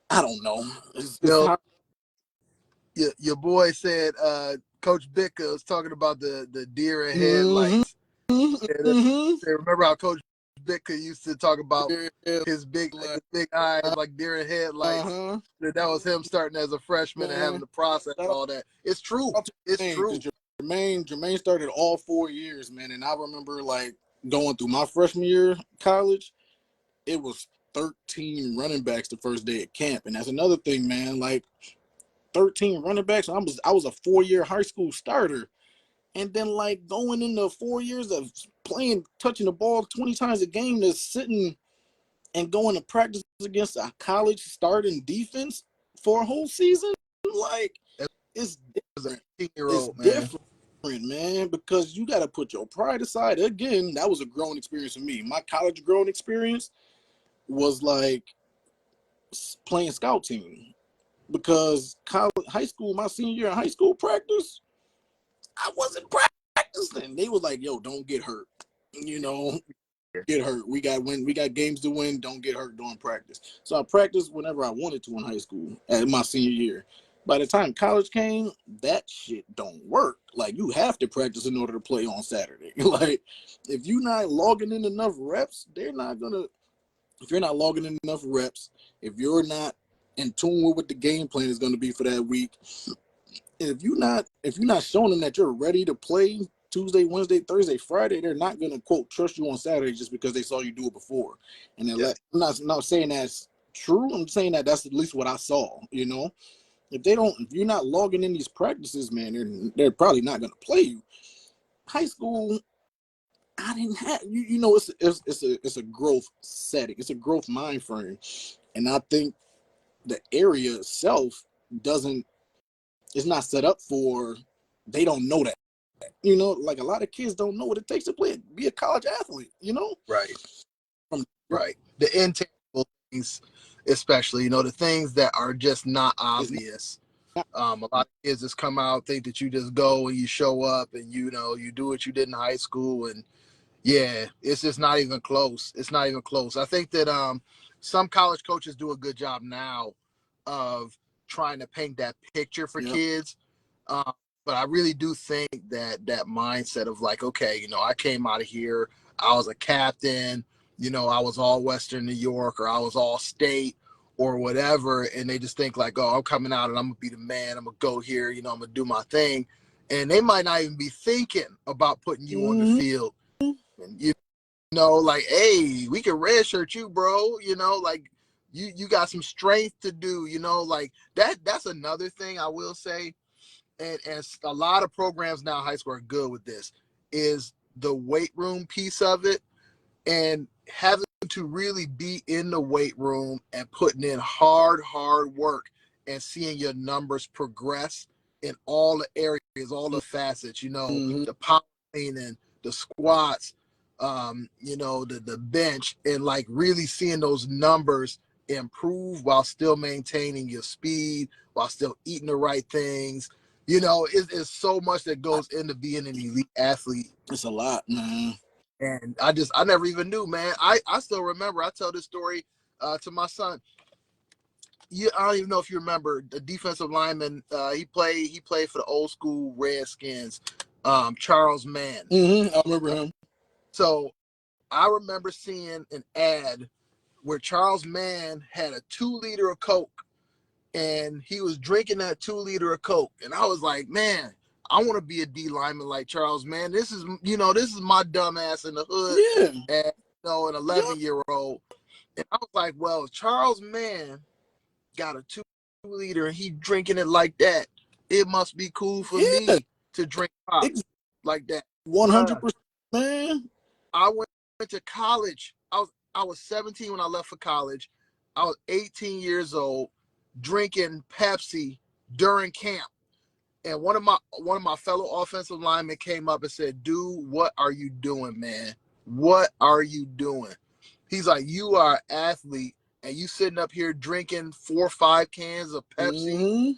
I don't know. It's hard. Your boy said Coach Bicker was talking about the deer and headlights. Mm-hmm. Remember how Coach Bitka used to talk about Yeah, his big eyes, like deer in headlights. That was him starting as a freshman and having to process all that. It's true. It's true. Jermaine started all 4 years, man. And I remember like going through my freshman year of college, it was 13 running backs the first day at camp. And that's another thing, man. Like 13 running backs. I was a 4-year high school starter. And then like going into 4 years of playing, touching the ball 20 times a game, to sitting and going to practice against a college starting defense for a whole season, like it's different. It's different, man, because you got to put your pride aside. Again, that was a growing experience for me. My college growing experience was like playing scout team, because high school, my senior year in high school practice, I wasn't practicing. They was like, "Yo, don't get hurt," you know. Get hurt. We got games to win. Don't get hurt during practice. So I practiced whenever I wanted to in high school at my senior year. By the time college came, that shit don't work. Like, you have to practice in order to play on Saturday. Like, if you're not logging in enough reps, they're not gonna. If you're not logging in enough reps, if you're not in tune with what the game plan is going to be for that week, if you're not showing them that you're ready to play Tuesday, Wednesday, Thursday, Friday, they're not going to, quote, trust you on Saturday just because they saw you do it before. And I'm not saying that's true. I'm saying that that's at least what I saw, you know. If you're not logging in these practices, man, they're probably not going to play you. High school, I didn't have, you know, it's a growth setting. It's a growth mind frame. And I think the area itself it's not set up for, they don't know that. You know, like a lot of kids don't know what it takes to be a college athlete, you know? Right. Right. The intangible things, especially, you know, the things that are just not obvious. A lot of kids just come out, think that you just go and you show up and, you know, you do what you did in high school. And yeah, it's just not even close. It's not even close. I think that some college coaches do a good job now of trying to paint that picture for kids. But I really do think that mindset of like, okay, you know, I came out of here, I was a captain, you know, I was all Western New York, or I was all state or whatever. And they just think like, oh, I'm coming out and I'm going to be the man. I'm going to go here, you know, I'm going to do my thing. And they might not even be thinking about putting you on the field. And, you know, like, hey, we can redshirt you, bro. You know, like you got some strength to do, you know, like that's another thing I will say. And a lot of programs now, high school, are good with this, is the weight room piece of it, and having to really be in the weight room and putting in hard work and seeing your numbers progress in all the areas, all the facets, you know, the power cleaning, the squats, you know, the bench, and like really seeing those numbers improve while still maintaining your speed, while still eating the right things. You know, it's so much that goes into being an elite athlete. It's a lot, man. And I never even knew, man. I still remember, I tell this story to my son. I don't even know if you remember the defensive lineman. He played for the old school Redskins, Charles Mann. I remember him. So I remember seeing an ad where Charles Mann had a 2-liter of Coke, and he was drinking that 2-liter of Coke. And I was like, man, I want to be a D lineman like Charles Mann. This is my dumb ass in the hood. Yeah. And, you know, an 11-year-old. And I was like, well, if Charles Mann got a 2-liter and he drinking it like that, it must be cool for me to drink pop like that. 100%, man. I went to college. I was 17 when I left for college. I was 18 years old, drinking Pepsi during camp. And one of my fellow offensive linemen came up and said, dude, what are you doing, man? What are you doing? He's like, you are an athlete and you sitting up here drinking 4 or 5 cans of Pepsi.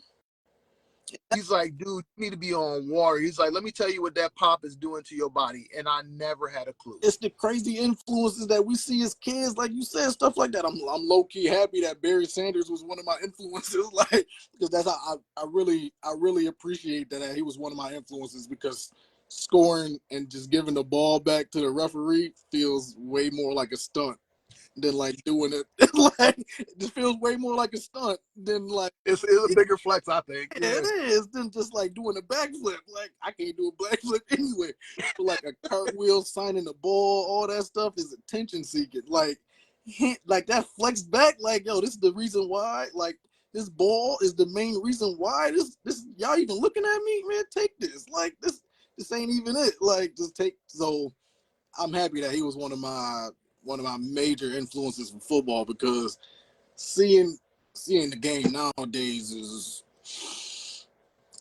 He's like, dude, you need to be on water. He's like, let me tell you what that pop is doing to your body. And I never had a clue. It's the crazy influences that we see as kids, like you said, stuff like that. I'm low-key happy that Barry Sanders was one of my influences, like, because that's how I really appreciate that he was one of my influences, because scoring and just giving the ball back to the referee feels way more like a stunt than like doing it. Like it just feels way more like a stunt than like it's a bigger flex, I think. yeah, it is than just like doing a backflip. Like I can't do a backflip anyway. But like a cartwheel, signing the ball, all that stuff is attention seeking. Like that flex back. Like yo, this is the reason why. Like this ball is the main reason why. This y'all even looking at me, man. Take this. Like this ain't even it. Like just take. So I'm happy that he was one of my major influences in football because seeing the game nowadays is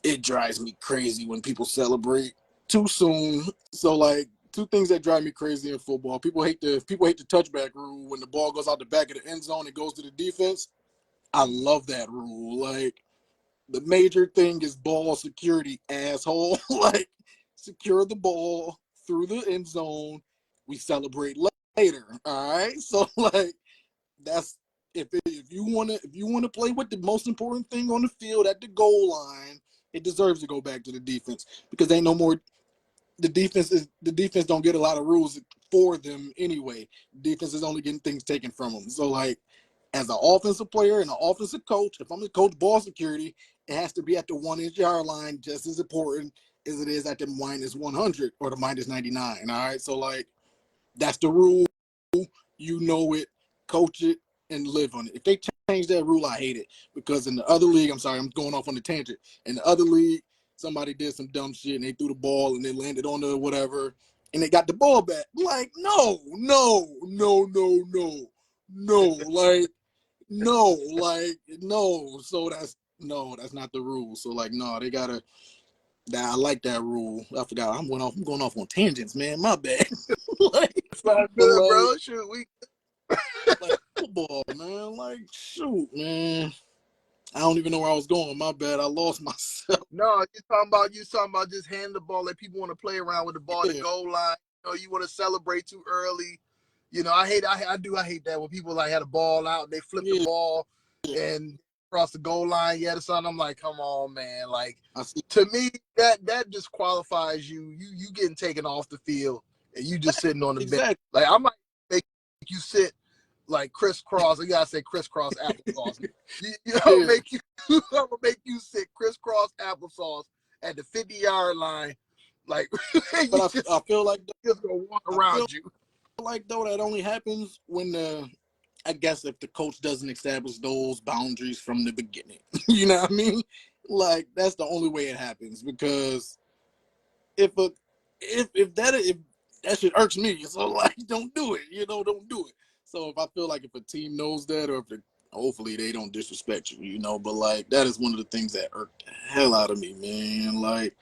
it drives me crazy when people celebrate too soon. So like two things that drive me crazy in football. People hate the touchback rule when the ball goes out the back of the end zone and goes to the defense. I love that rule. Like the major thing is ball security, asshole. Like secure the ball through the end zone. We celebrate later. All right. So like that's if you wanna play with the most important thing on the field at the goal line, it deserves to go back to the defense because they no more. The defense don't get a lot of rules for them anyway. Defense is only getting things taken from them. So like as an offensive player and an offensive coach, if I'm the coach ball security, it has to be at the 1 inch yard line just as important as it is at the minus 100 or the minus 99. All right. So like that's the rule. You know it, coach it, and live on it. If they change that rule, I hate it because in the other league, I'm sorry, I'm going off on the tangent. In the other league, somebody did some dumb shit and they threw the ball and they landed on the whatever and they got the ball back. Like, no, like, no, like, no. So that's not the rule. So like, no, they gotta. I like that rule. I forgot. I'm going off on tangents, man. My bad. Like, It's not good, like, bro. Shoot, like football, man. Like, shoot, man. I don't even know where I was going. My bad. I lost myself. No, you talking about just hand the ball, let people want to play around with the ball at the goal line. You know, you want to celebrate too early. You know, I hate that when people like had a ball out and they flip the ball and cross the goal line. Yeah, something. I'm like, come on, man. Like to me, that disqualifies you. You getting taken off the field and you just sitting on the bench. Like I might make you sit like crisscross. You gotta say crisscross applesauce. I'm gonna make you sit crisscross applesauce at the 50-yard line. Like, but I feel like just gonna walk around you. Like though that only happens when I guess if the coach doesn't establish those boundaries from the beginning. You know what I mean? Like that's the only way it happens because if that shit irks me, so like don't do it. You know, don't do it. So if I feel like if a team knows that, or if hopefully they don't disrespect you, you know. But like that is one of the things that irk the hell out of me, man. Like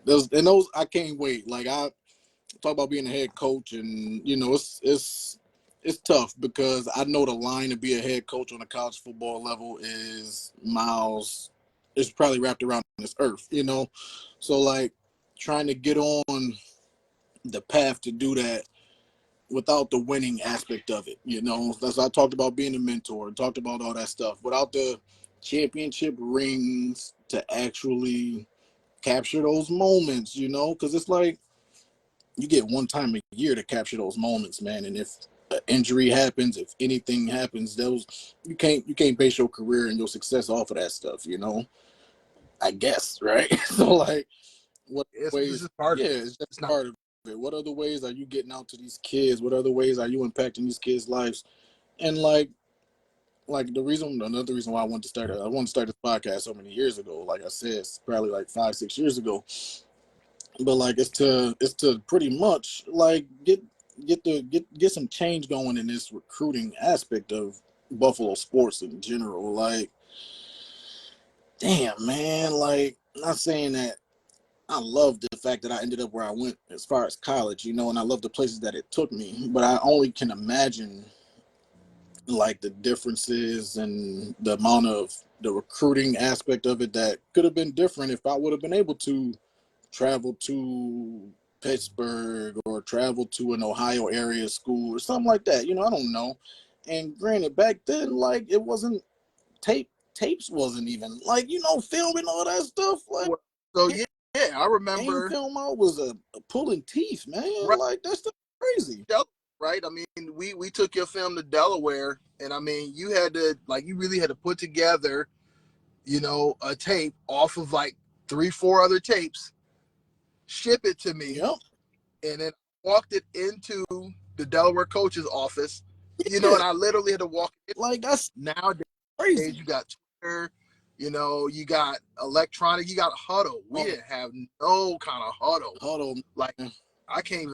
those I can't wait. Like I talk about being a head coach, and you know it's tough because I know the line to be a head coach on a college football level is miles. It's probably wrapped around this earth, you know. So like trying to get on the path to do that without the winning aspect of it, you know. That's I talked about being a mentor, talked about all that stuff. Without the championship rings to actually capture those moments, you know, because it's like you get one time a year to capture those moments, man. And if an injury happens, if anything happens, those you can't base your career and your success off of that stuff, you know. I guess, right? So like, what ways? It's just part of it. What other ways are you getting out to these kids? What other ways are you impacting these kids' lives? And like another reason why I wanted to start this podcast so many years ago. Like I said, it's probably like 5-6 years ago. But like it's to pretty much like get some change going in this recruiting aspect of Buffalo sports in general. Like, damn, man. Like, not saying that I love the fact that I ended up where I went as far as college, you know, and I love the places that it took me. But I only can imagine like the differences and the amount of the recruiting aspect of it that could have been different if I would have been able to travel to Pittsburgh or travel to an Ohio area school or something like that. You know, I don't know. And granted, back then, like it wasn't tapes wasn't even like, you know, filming all that stuff. Like, so yeah, Yeah, I Game remember. film out was a pulling teeth, man. Right, Like that's crazy. right. I mean, we took your film to Delaware, and I mean, you had to you really had to put together, a tape off of like 3, 4 other tapes, ship it to me, Yep. and then walked it into the Delaware coach's office, Yeah. and I literally had to walk it. Like that's Nowadays, crazy. you got Twitter, you got electronic, you got Huddle. We didn't have no kind of Huddle. Like, I can't even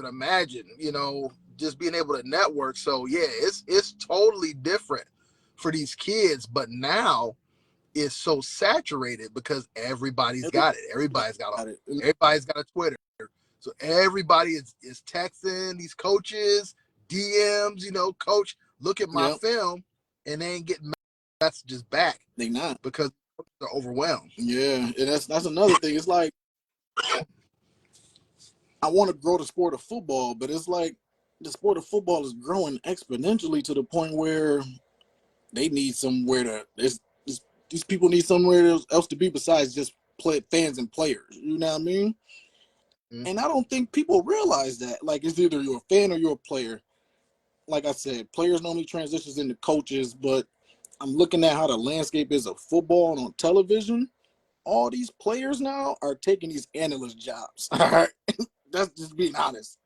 imagine, just being able to network. So yeah, it's totally different for these kids. But now it's so saturated because everybody's got it. Everybody's got a Twitter. So everybody is texting these coaches, DMs, coach, look at my film, and they ain't getting messages back. They not, because they're overwhelmed. Yeah, and that's another thing. It's like I want to grow the sport of football, but it's like the sport of football is growing exponentially to the point where they need somewhere to. These people need somewhere else to be besides just fans and players. You know what I mean? Mm-hmm. And I don't think people realize that. Like, it's either you're a fan or you're a player. Like I said, players normally transitions into coaches, but I'm looking at how the landscape is of football on television. All these players now are taking these analyst jobs. All right, that's just being honest.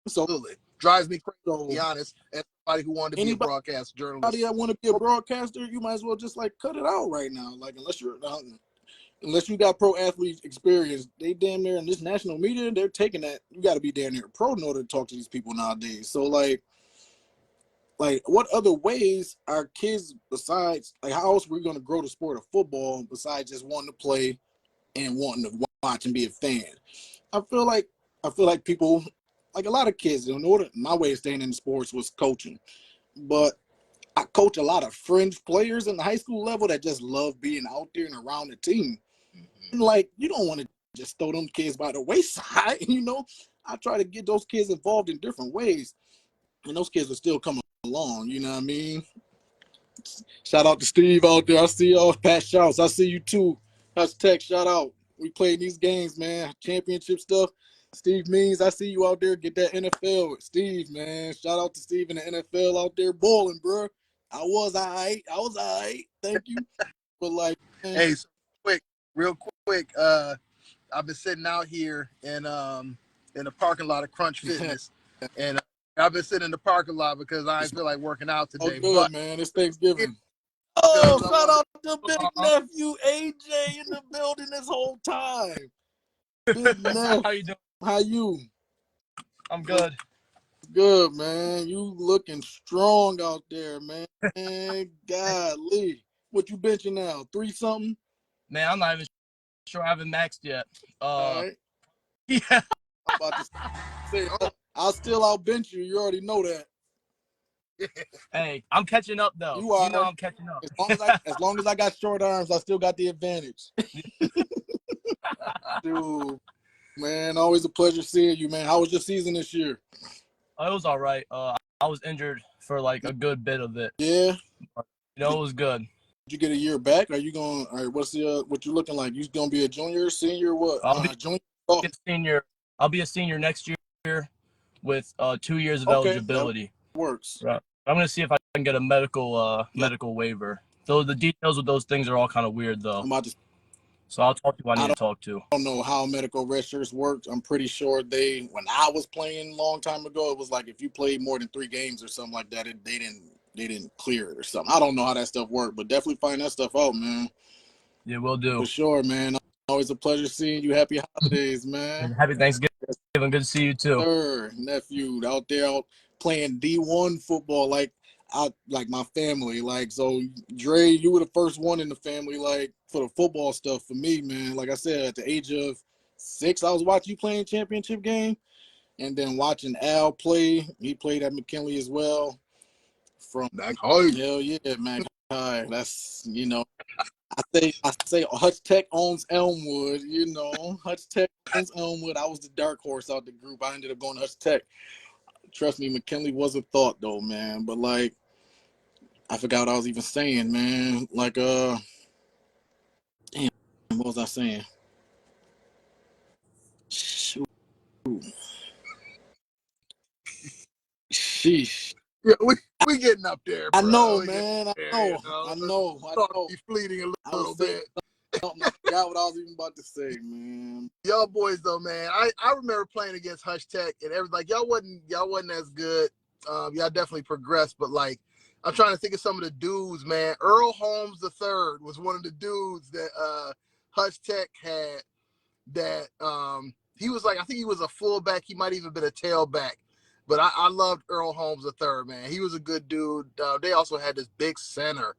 Absolutely drives me crazy. To be honest, as somebody who wanted to be a broadcast journalist, anybody that want to be a broadcaster, you might as well just cut it out right now. Like unless you got pro athlete experience, they damn near in this national media, they're taking that. You got to be damn near pro in order to talk to these people nowadays. So like what other ways are kids besides how else are we going to grow the sport of football besides just wanting to play and wanting to watch and be a fan? I feel like people, like a lot of kids, my way of staying in sports was coaching, but I coach a lot of fringe players in the high school level that just love being out there and around the team. Mm-hmm. And you don't want to just throw them kids by the wayside, I try to get those kids involved in different ways, and those kids are still coming along, you know what I mean? Shout out to Steve out there. I see y'all. Pat Shouts, I see you too. Tech, shout out. We played these games, man. Championship stuff. Steve Means, I see you out there. Get that NFL with Steve, man. Shout out to Steve in the NFL out there balling, bro. I was all right. Thank you. But man. Hey, so real quick, I've been sitting out here in the parking lot of Crunch Fitness, and I've been sitting in the parking lot because I feel like working out today. Oh, good, man. It's Thanksgiving. Oh, shout out to big nephew AJ in the building this whole time. Big nephew. How you doing? How you? I'm good. Good, man. You looking strong out there, man. Golly. What you benching now? 3 something? Man, I'm not even sure I haven't maxed yet. All right. Yeah. I'm about to say, I'll still outbench you. You already know that. Hey, I'm catching up though. You are. I'm catching up. As long as I got short arms, I still got the advantage. Dude, man, always a pleasure seeing you, man. How was your season this year? It was all right. I was injured for a good bit of it. Yeah. It was good. Did you get a year back? Are you going? All right. What's what you looking like? You gonna be a junior, senior? What? Junior. A senior. I'll be a senior next year with 2 years of eligibility. That works. Right. I'm gonna see if I can get a medical waiver. Though the details with those things are all kind of weird though. So I'll talk to who I need to talk to. I don't know how medical red shirts worked. I'm pretty sure when I was playing a long time ago, it was like if you played more than 3 games or something like that, they didn't clear it or something. I don't know how that stuff worked, but definitely find that stuff out, man. Yeah, we'll do. For sure, man. Always a pleasure seeing you. Happy holidays, man. Happy Thanksgiving. Good to see you too. Sir, nephew, out there playing D1 football like my family. So Dre, you were the first one in the family for the football stuff for me, man. Like I said, at the age of 6, I was watching you playing championship game, and then watching Al play. He played at McKinley as well. From Mac High. Hell yeah, Mac High. That's I say Hutch Tech owns Elmwood. Hutch Tech owns Elmwood. I was the dark horse out the group. I ended up going to Hutch Tech. Trust me, McKinley was a thought though, man. But I forgot what I was even saying, man. Damn, what What was I saying? Shoot. Sheesh. Yeah, we getting up there, bro. I know, man. I know. Be fleeting a little bit. I forgot what I was even about to say, man. Y'all boys though, man. I remember playing against Hush Tech and everything. Like y'all wasn't as good. Y'all definitely progressed, but like I'm trying to think of some of the dudes, man. Earl Holmes III was one of the dudes that Hush Tech had. That he was like, I think he was a fullback. He might even been a tailback. But I loved Earl Holmes III, man. He was a good dude. They also had this big center.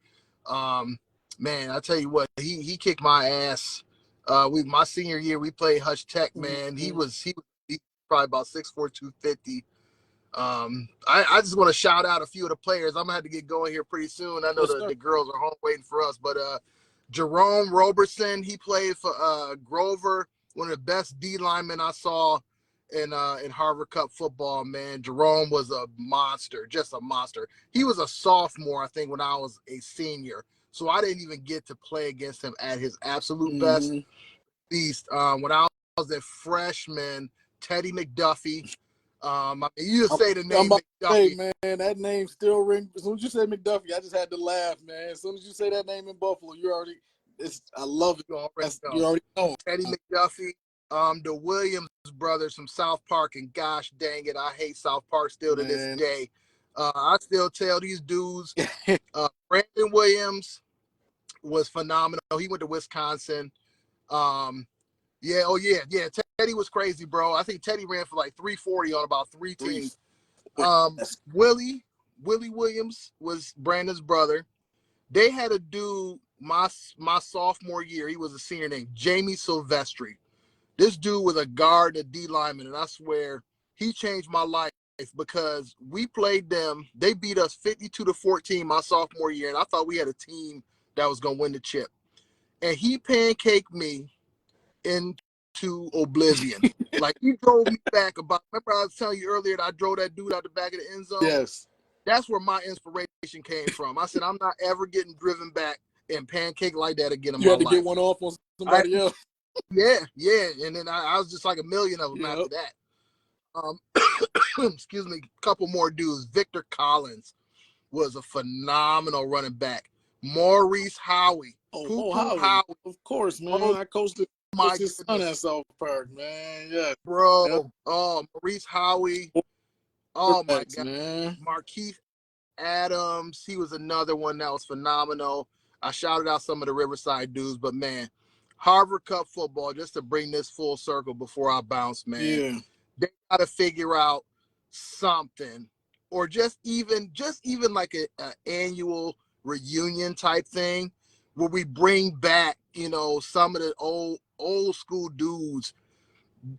Man, I tell you what, he kicked my ass. My senior year, we played Hush Tech, man. He was probably about 6'4", 250. I just want to shout out a few of the players. I'm gonna have to get going here pretty soon. I know the girls are home waiting for us, but Jerome Roberson, he played for Grover, one of the best D linemen I saw in Harvard Cup football, man. Jerome was a monster, just a monster. He was a sophomore, I think, when I was a senior. So I didn't even get to play against him at his absolute best. Beast. When I was a freshman, Teddy McDuffie. You just say the name McDuffie. Hey, man, that name still rings. As soon as you say McDuffie, I just had to laugh, man. As soon as you say that name in Buffalo, I love it. You already know. Teddy McDuffie. The Williams brothers from South Park, and gosh dang it, I hate South Park still to this day. I still tell these dudes. Brandon Williams was phenomenal. He went to Wisconsin. Teddy was crazy, bro. I think Teddy ran for like 340 on about 3 teams. Willie Williams was Brandon's brother. They had a dude my sophomore year. He was a senior named Jamie Silvestri. This dude was a guard, a D lineman, and I swear he changed my life because we played them. They beat us 52-14 my sophomore year, and I thought we had a team that was going to win the chip. And he pancaked me into oblivion. Like, he drove me back about, remember I was telling you earlier that I drove that dude out the back of the end zone? Yes. That's where my inspiration came from. I said, I'm not ever getting driven back and pancake like that again in my life. You had to get one off on somebody else. Yeah. And then I was just like a million of them after that. Excuse me, a couple more dudes. Victor Collins was a phenomenal running back. Maurice Howie. Howie. Of course, man. I coached his son at South Park, man. Yeah. Bro. Yep. Oh, Maurice Howie. Oh, my God. Man. Markeith Adams. He was another one that was phenomenal. I shouted out some of the Riverside dudes, but, man, Harvard Cup football, just to bring this full circle before I bounce, man. Yeah. They got to figure out something, or just even like an annual reunion type thing where we bring back, some of the old school dudes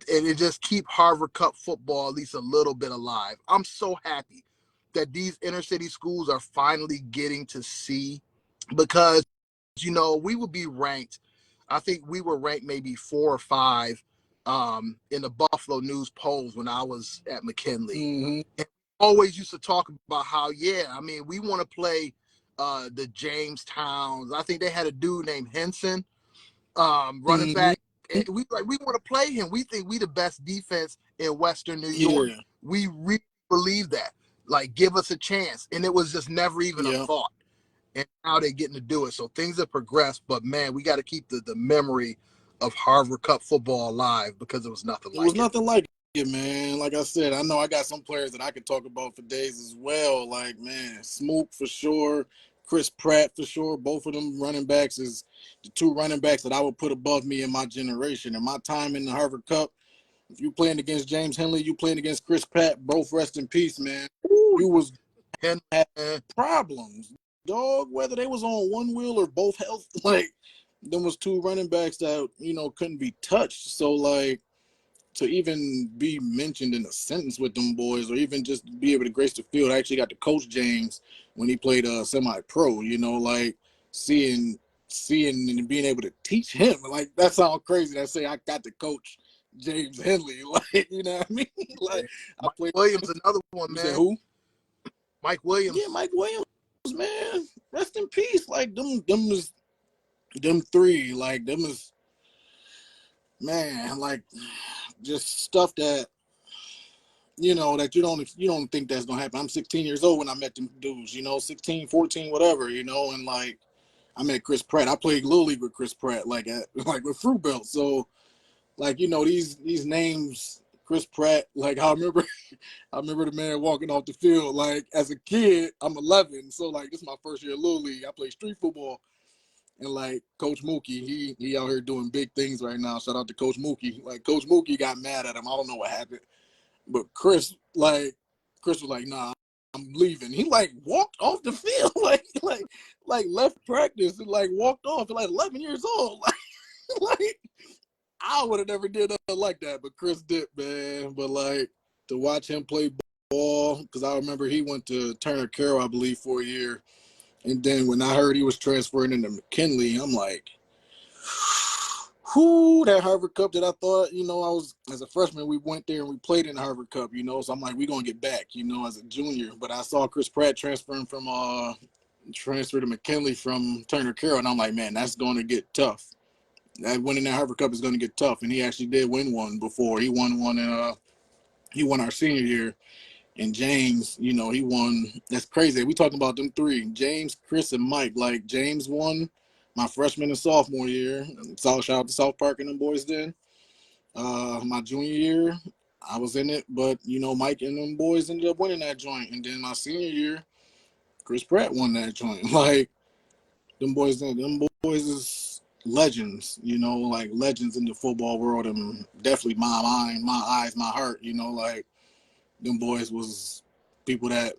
and it just keep Harvard Cup football at least a little bit alive. I'm so happy that these inner city schools are finally getting to see, because, we would be ranked. I think we were ranked maybe 4 or 5 in the Buffalo News polls when I was at McKinley. Mm-hmm. And always used to talk about how, we want to play the Jamestowns. I think they had a dude named Henson, running back. And we want to play him. We think we the best defense in Western New York. Yeah. We really believe that. Like, give us a chance. And it was just never even a thought. And now they're getting to do it. So things have progressed. But, man, we got to keep the memory of Harvard Cup football alive, because it was nothing like it. It was nothing like it, man. Like I said, I know I got some players that I could talk about for days as well. Like, man, Smoot for sure. Chris Pratt for sure. Both of them running backs is the 2 running backs that I would put above me in my generation. In my time in the Harvard Cup, if you playing against James Henley, you playing against Chris Pratt, both rest in peace, man. You was had problems, dog, whether they was on one wheel or both health. Like, them was 2 running backs that, couldn't be touched. So, like, to even be mentioned in a sentence with them boys, or even just be able to grace the field. I actually got to coach James when he played semi-pro, like seeing and being able to teach him. Like, that sounds crazy to say I got to coach James Henley. Like, you know what I mean? Like, Mike Williams, another one, man. You said who? Mike Williams. Yeah, Mike Williams, man. Rest in peace. Like, them 3, like, them is Man, like just stuff that you know that you don't think that's gonna happen. I'm 16 years old when I met them dudes, 16, 14, whatever, and like I met Chris Pratt. I played Little League with Chris Pratt, like like with Fruit Belt. So like these names, Chris Pratt. Like I remember the man walking off the field. Like as a kid, I'm 11, so like this is my first year of Little League. I played street football, and like Coach Mookie, he out here doing big things right now. Shout out to Coach Mookie. Like Coach Mookie got mad at him. I don't know what happened, but Chris was like, nah, I'm leaving. He like walked off the field, like left practice and like walked off at like 11 years old. Like I would have never did nothing like that, but Chris did, man. But like to watch him play ball, because I remember he went to Turner Carroll, I believe, for a year, and then when I heard he was transferring into McKinley, I'm like, whoo, that Harvard Cup that I thought, I was as a freshman, we went there and we played in the Harvard Cup, so I'm like, we're gonna get back, as a junior. But I saw Chris Pratt transfer to McKinley from Turner Carroll, and I'm like, man, that's gonna get tough. That winning that Harvard Cup is gonna get tough. And he actually did win one before. He won one he won our senior year. And James, he won. That's crazy. We talking about them three: James, Chris, and Mike. Like James won my freshman and sophomore year. Shout out to South Park and them boys then. My junior year, I was in it, but Mike and them boys ended up winning that joint. And then my senior year, Chris Pratt won that joint. Like them boys is legends, like legends in the football world, and definitely my mind, my eyes, my heart. Like them boys was people that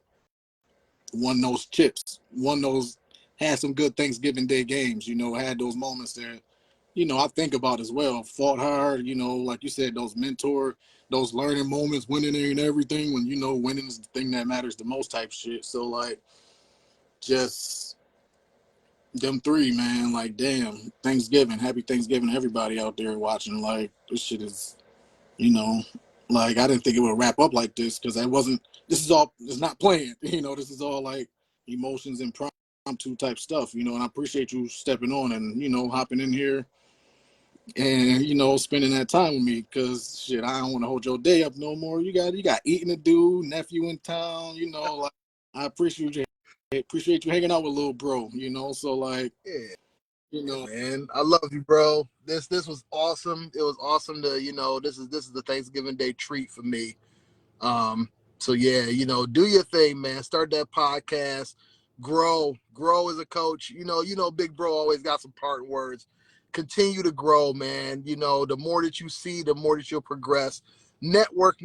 won those chips, had some good Thanksgiving Day games, had those moments there, I think about as well. Fought hard, like you said, those learning moments, winning and everything, when winning is the thing that matters the most type shit. So like just them three, man, like damn, Thanksgiving, happy Thanksgiving to everybody out there watching. Like this shit is, like I didn't think it would wrap up like this, because it's not planned. This is all like emotions and impromptu type stuff, and I appreciate you stepping on and, hopping in here and, spending that time with me, because shit, I don't want to hold your day up no more. You got eating to do, nephew in town, like I appreciate you hanging out with little bro, so like, yeah. Man, I love you, bro. This was awesome. It was awesome to, this is the Thanksgiving Day treat for me. So yeah, do your thing, man. Start that podcast, grow as a coach. Big bro always got some parting words. Continue to grow, man. The more that you see, the more that you'll progress. Network,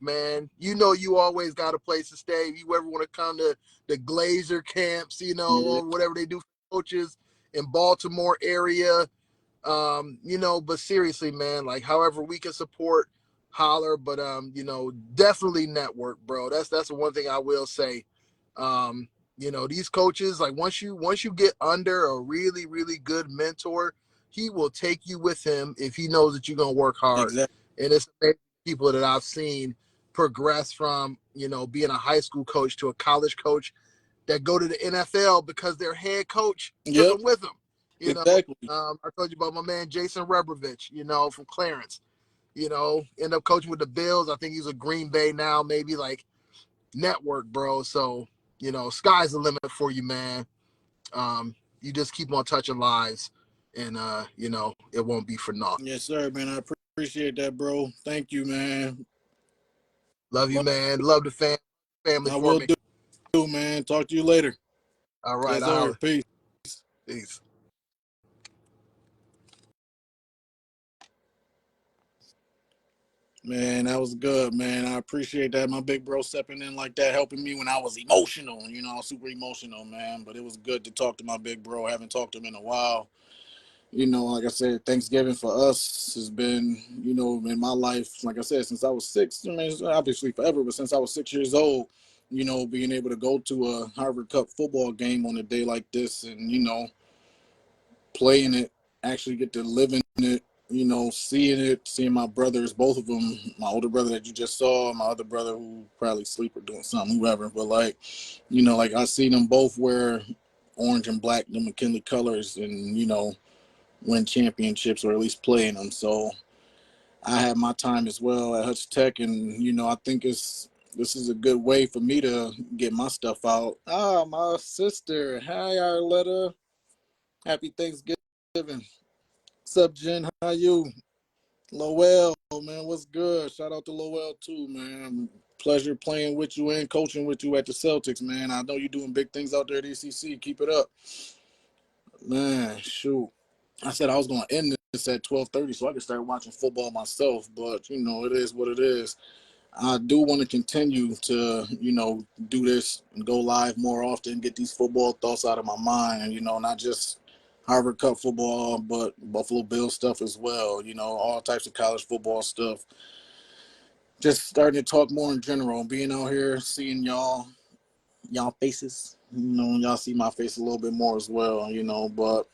man. You always got a place to stay. If you ever want to come to the Glazer camps, or whatever they do for coaches in Baltimore area, but seriously, man, like however we can support, holler. But definitely network, bro. That's the one thing I will say. These coaches, like once you get under a really, really good mentor, he will take you with him if he knows that you're gonna work hard. Exactly. And it's people that I've seen progress from being a high school coach to a college coach that go to the NFL because their head coach took them with them. Exactly. I told you about my man Jason Rebrovich, from Clarence. End up coaching with the Bills. I think he's a Green Bay now, maybe. Like network, bro. So sky's the limit for you, man. You just keep on touching lives, and it won't be for naught. Yes, sir, man. I appreciate that, bro. Thank you, man. Love you, man. Love the family. I will do, man. Talk to you later. All right. Yes, sir. Peace. Peace. Man, that was good, man. I appreciate that. My big bro stepping in like that, helping me when I was emotional. I was super emotional, man. But it was good to talk to my big bro. I haven't talked to him in a while. Like I said, Thanksgiving for us has been, in my life, like I said, since I was 6. I mean, obviously forever, but since I was 6 years old, being able to go to a Harvard Cup football game on a day like this and, playing it, actually get to live in it, seeing my brothers, both of them, my older brother that you just saw, my other brother who probably sleep or doing something, whoever. But like, like I see them both wear orange and black, the McKinley colors, and, win championships or at least play in them. So I had my time as well at Hutch Tech, and I think this is a good way for me to get my stuff out. My sister, hi Arletta, happy Thanksgiving. What's up, Jen? How you? Lowell, man, what's good? Shout out to Lowell too, man. Pleasure playing with you and coaching with you at the Celtics, man. I know you're doing big things out there at ECC. Keep it up, man. Shoot, I said I was going to end this at 12:30 so I could start watching football myself, but it is what it is. I do want to continue to, do this and go live more often, get these football thoughts out of my mind, not just Harvard Cup football, but Buffalo Bills stuff as well, all types of college football stuff. Just starting to talk more in general, being out here, seeing y'all faces, y'all see my face a little bit more as well, but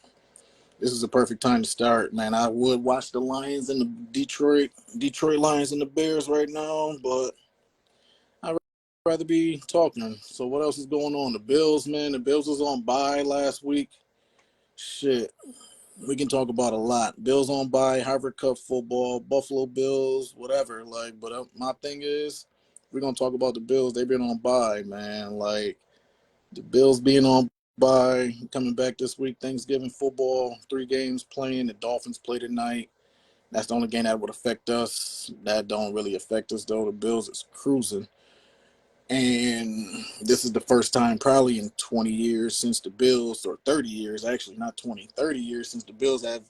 this is a perfect time to start, man. I would watch the Lions and the Detroit Lions and the Bears right now, but I'd rather be talking. So what else is going on? The Bills, man. The Bills was on bye last week. Shit. We can talk about a lot. Bills on bye, Harvard Cup football, Buffalo Bills, whatever. But my thing is, we're going to talk about the Bills. They've been on bye, man. The Bills being on bye, coming back this week, Thanksgiving football, 3 games playing. The Dolphins play tonight. That's the only game that would affect us. That don't really affect us, though. The Bills is cruising. And this is the first time probably in 20 years since the Bills, or 30 years, actually, not 20, 30 years since the Bills have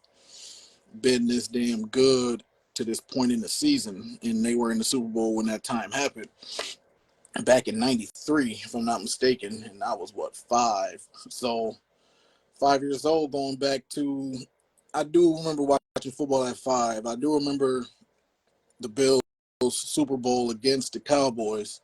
been this damn good to this point in the season. And they were in the Super Bowl when that time happened. Back in 93, if I'm not mistaken. And I was, 5? So 5 years old, going back to, I do remember watching football at 5. I do remember the Bills Super Bowl against the Cowboys.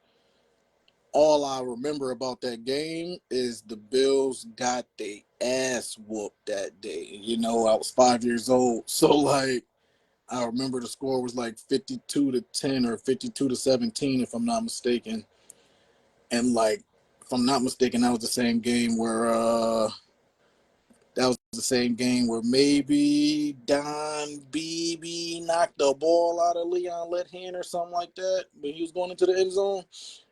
All I remember about that game is the Bills got their ass whooped that day. I was 5 years old. So, I remember the score was 52-10 or 52-17, if I'm not mistaken. And, if I'm not mistaken, that was the same game where maybe Don Beebe knocked the ball out of Leon Lethan or something like that when he was going into the end zone.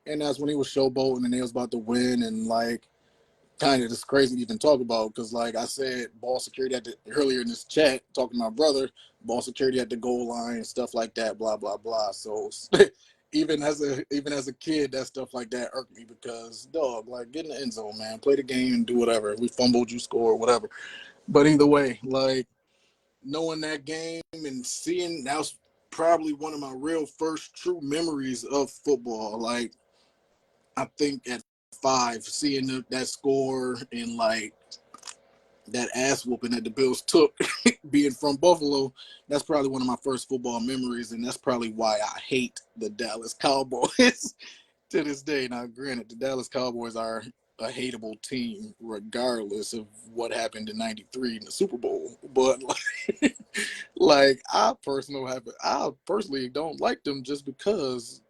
And that's when he was showboating and they was about to win. And, kind of just crazy to even talk about because, I said, ball security earlier in this chat, talking to my brother, ball security at the goal line and stuff like that, blah, blah, blah. So even as a kid, that stuff like that irked me because, dog, get in the end zone, man. Play the game and do whatever. If we fumbled, you score, whatever. But either way, knowing that game and seeing, that was probably one of my real first true memories of football. I think at 5, seeing that score and that ass whooping that the Bills took, being from Buffalo, that's probably one of my first football memories, and that's probably why I hate the Dallas Cowboys to this day. Now, granted, the Dallas Cowboys are a hateable team regardless of what happened in '93 in the Super Bowl, but I personally don't like them just because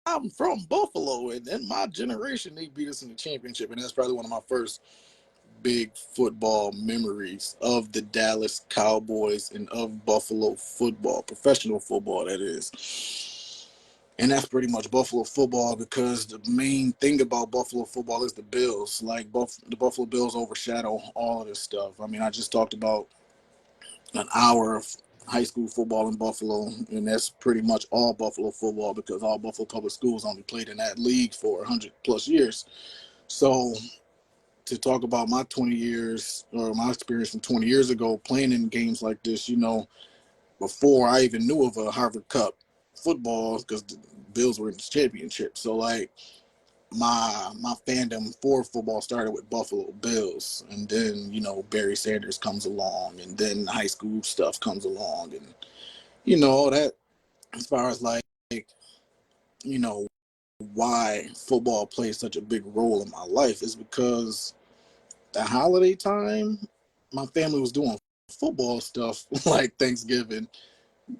I'm from Buffalo, and in my generation, they beat us in the championship, and that's probably one of my first big football memories of the Dallas Cowboys and of Buffalo football, professional football, that is. And that's pretty much Buffalo football because the main thing about Buffalo football is the Bills. The Buffalo Bills overshadow all of this stuff. I mean, I just talked about an hour of high school football in Buffalo, and that's pretty much all Buffalo football because all Buffalo public schools only played in that league for 100 plus years. So to talk about my 20 years or my experience from 20 years ago playing in games like this, before I even knew of a Harvard Cup football because the Bills were in this championship. So my fandom for football started with Buffalo Bills, and then Barry Sanders comes along, and then high school stuff comes along, and all that. As far as why football plays such a big role in my life is because the holiday time, my family was doing football stuff like Thanksgiving.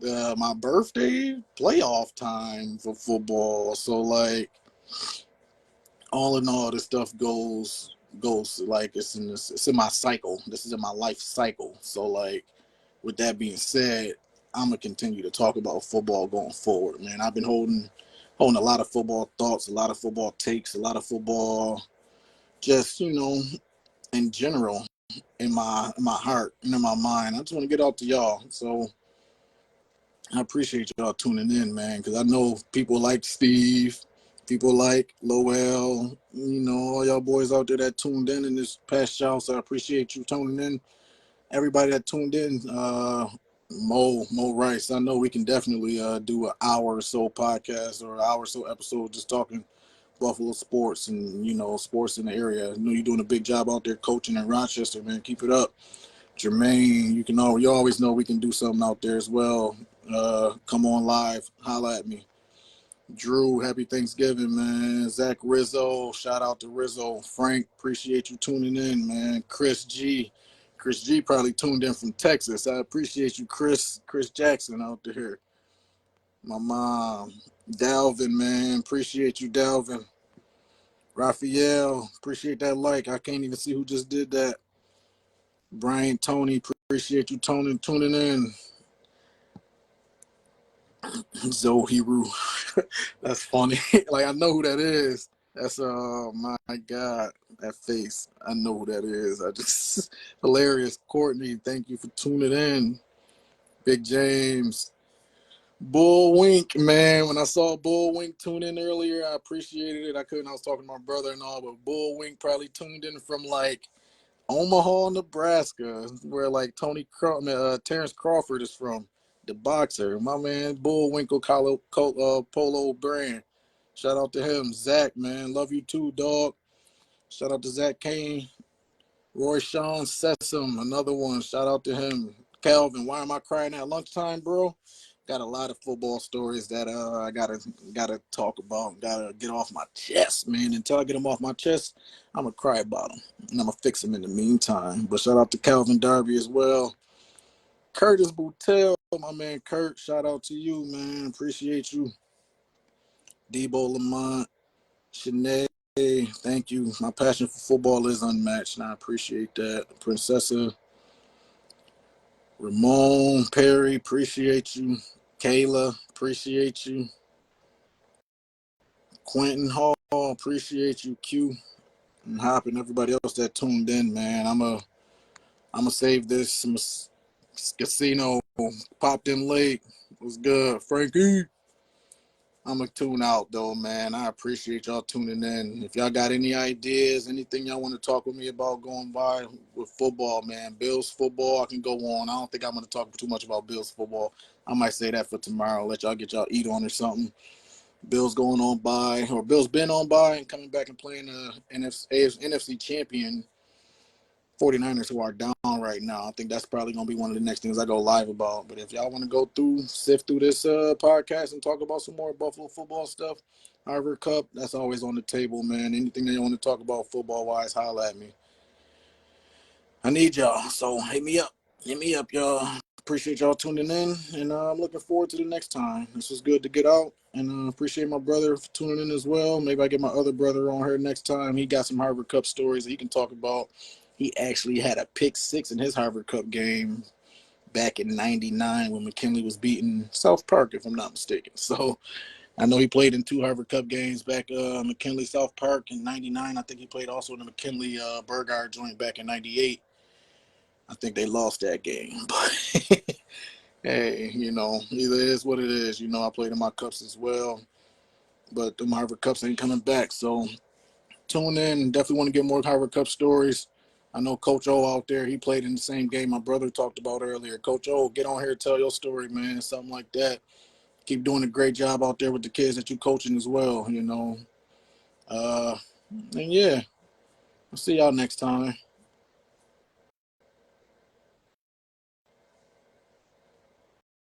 My birthday, playoff time for football. So all in all, this stuff goes goes like it's in my cycle. This is in my life cycle. So like, with that being said, I'm gonna continue to talk about football going forward, man. I've been holding a lot of football thoughts, a lot of football takes, a lot of football, just in general, in my heart and in my mind. I just want to get out to y'all. So I appreciate y'all tuning in, man, because I know people like Steve, people like Lowell, all y'all boys out there that tuned in this past show. So I appreciate you tuning in. Everybody that tuned in, Mo Rice. I know we can definitely do an hour or so podcast or an hour or so episode just talking Buffalo sports and sports in the area. I know you're doing a big job out there coaching in Rochester, man. Keep it up. Jermaine, you always know we can do something out there as well. Come on live, holla at me. Drew, happy Thanksgiving, man. Zach Rizzo, shout out to Rizzo. Frank, appreciate you tuning in, man. Chris G probably tuned in from Texas. I appreciate you, Chris Jackson out there. My mom, Dalvin, man, appreciate you, Dalvin. Raphael, appreciate that like. I can't even see who just did that. Brian, Tony, appreciate you tuning in. Zohiru. That's funny. Like, I know who that is. That's, my God, that face. I know who that is. I just, hilarious. Courtney, thank you for tuning in. Big James. Bull Wink, man. When I saw Bull Wink tune in earlier, I appreciated it. I was talking to my brother and all, but Bull Wink probably tuned in from, like, Omaha, Nebraska, where like Terrence Crawford is from, the boxer. My man, Bullwinkle Polo brand. Shout out to him. Zach, man, love you too, dog. Shout out to Zach Kane. Roy Sean Sessom, another one. Shout out to him. Calvin, why am I crying at lunchtime, bro? Got a lot of football stories that I gotta talk about. Gotta get off my chest, man. Until I get them off my chest, I'm gonna cry about them, and I'm gonna fix them in the meantime. But shout out to Calvin Darby as well. Curtis Boutel, my man Kurt. Shout out to you, man. Appreciate you. Debo Lamont, Shanae, thank you. My passion for football is unmatched, and I appreciate that. Princessa, Ramon Perry, appreciate you. Kayla, appreciate you. Quentin Hall, appreciate you. Q and Hop and everybody else that tuned in, man. I'm a save this. Casino popped in late. It was good, Frankie. I'm gonna tune out though, man. I appreciate y'all tuning in. If y'all got any ideas, anything y'all want to talk with me about going by with football, man, Bills football, I can go on. I don't think I'm gonna talk too much about Bills football. I might say that for tomorrow. Let y'all get y'all eat on or something. Bills going on by, or Bills been on by and coming back and playing the NFC champion 49ers, who are down right now. I think that's probably going to be one of the next things I go live about. But if y'all want to go sift through this podcast and talk about some more Buffalo football stuff, Harvard Cup, that's always on the table, man. Anything that you want to talk about football-wise, holla at me. I need y'all, so hit me up. Hit me up, y'all. Appreciate y'all tuning in, and I'm looking forward to the next time. This was good to get out, and appreciate my brother for tuning in as well. Maybe I get my other brother on here next time. He got some Harvard Cup stories that he can talk about. He actually had a pick six in his Harvard Cup game back in '99 when McKinley was beating South Park, if I'm not mistaken. So I know he played in 2 Harvard Cup games back McKinley South Park in '99. I think he played also in the McKinley Burgard joint back in '98. I think they lost that game, but hey, either it is what it is. I played in my cups as well, but the Harvard Cups ain't coming back. So tune in. Definitely want to get more Harvard Cup stories. I know Coach O out there. He played in the same game my brother talked about earlier. Coach O, get on here, tell your story, man. Something like that. Keep doing a great job out there with the kids that you coaching as well. And yeah, I'll see y'all next time.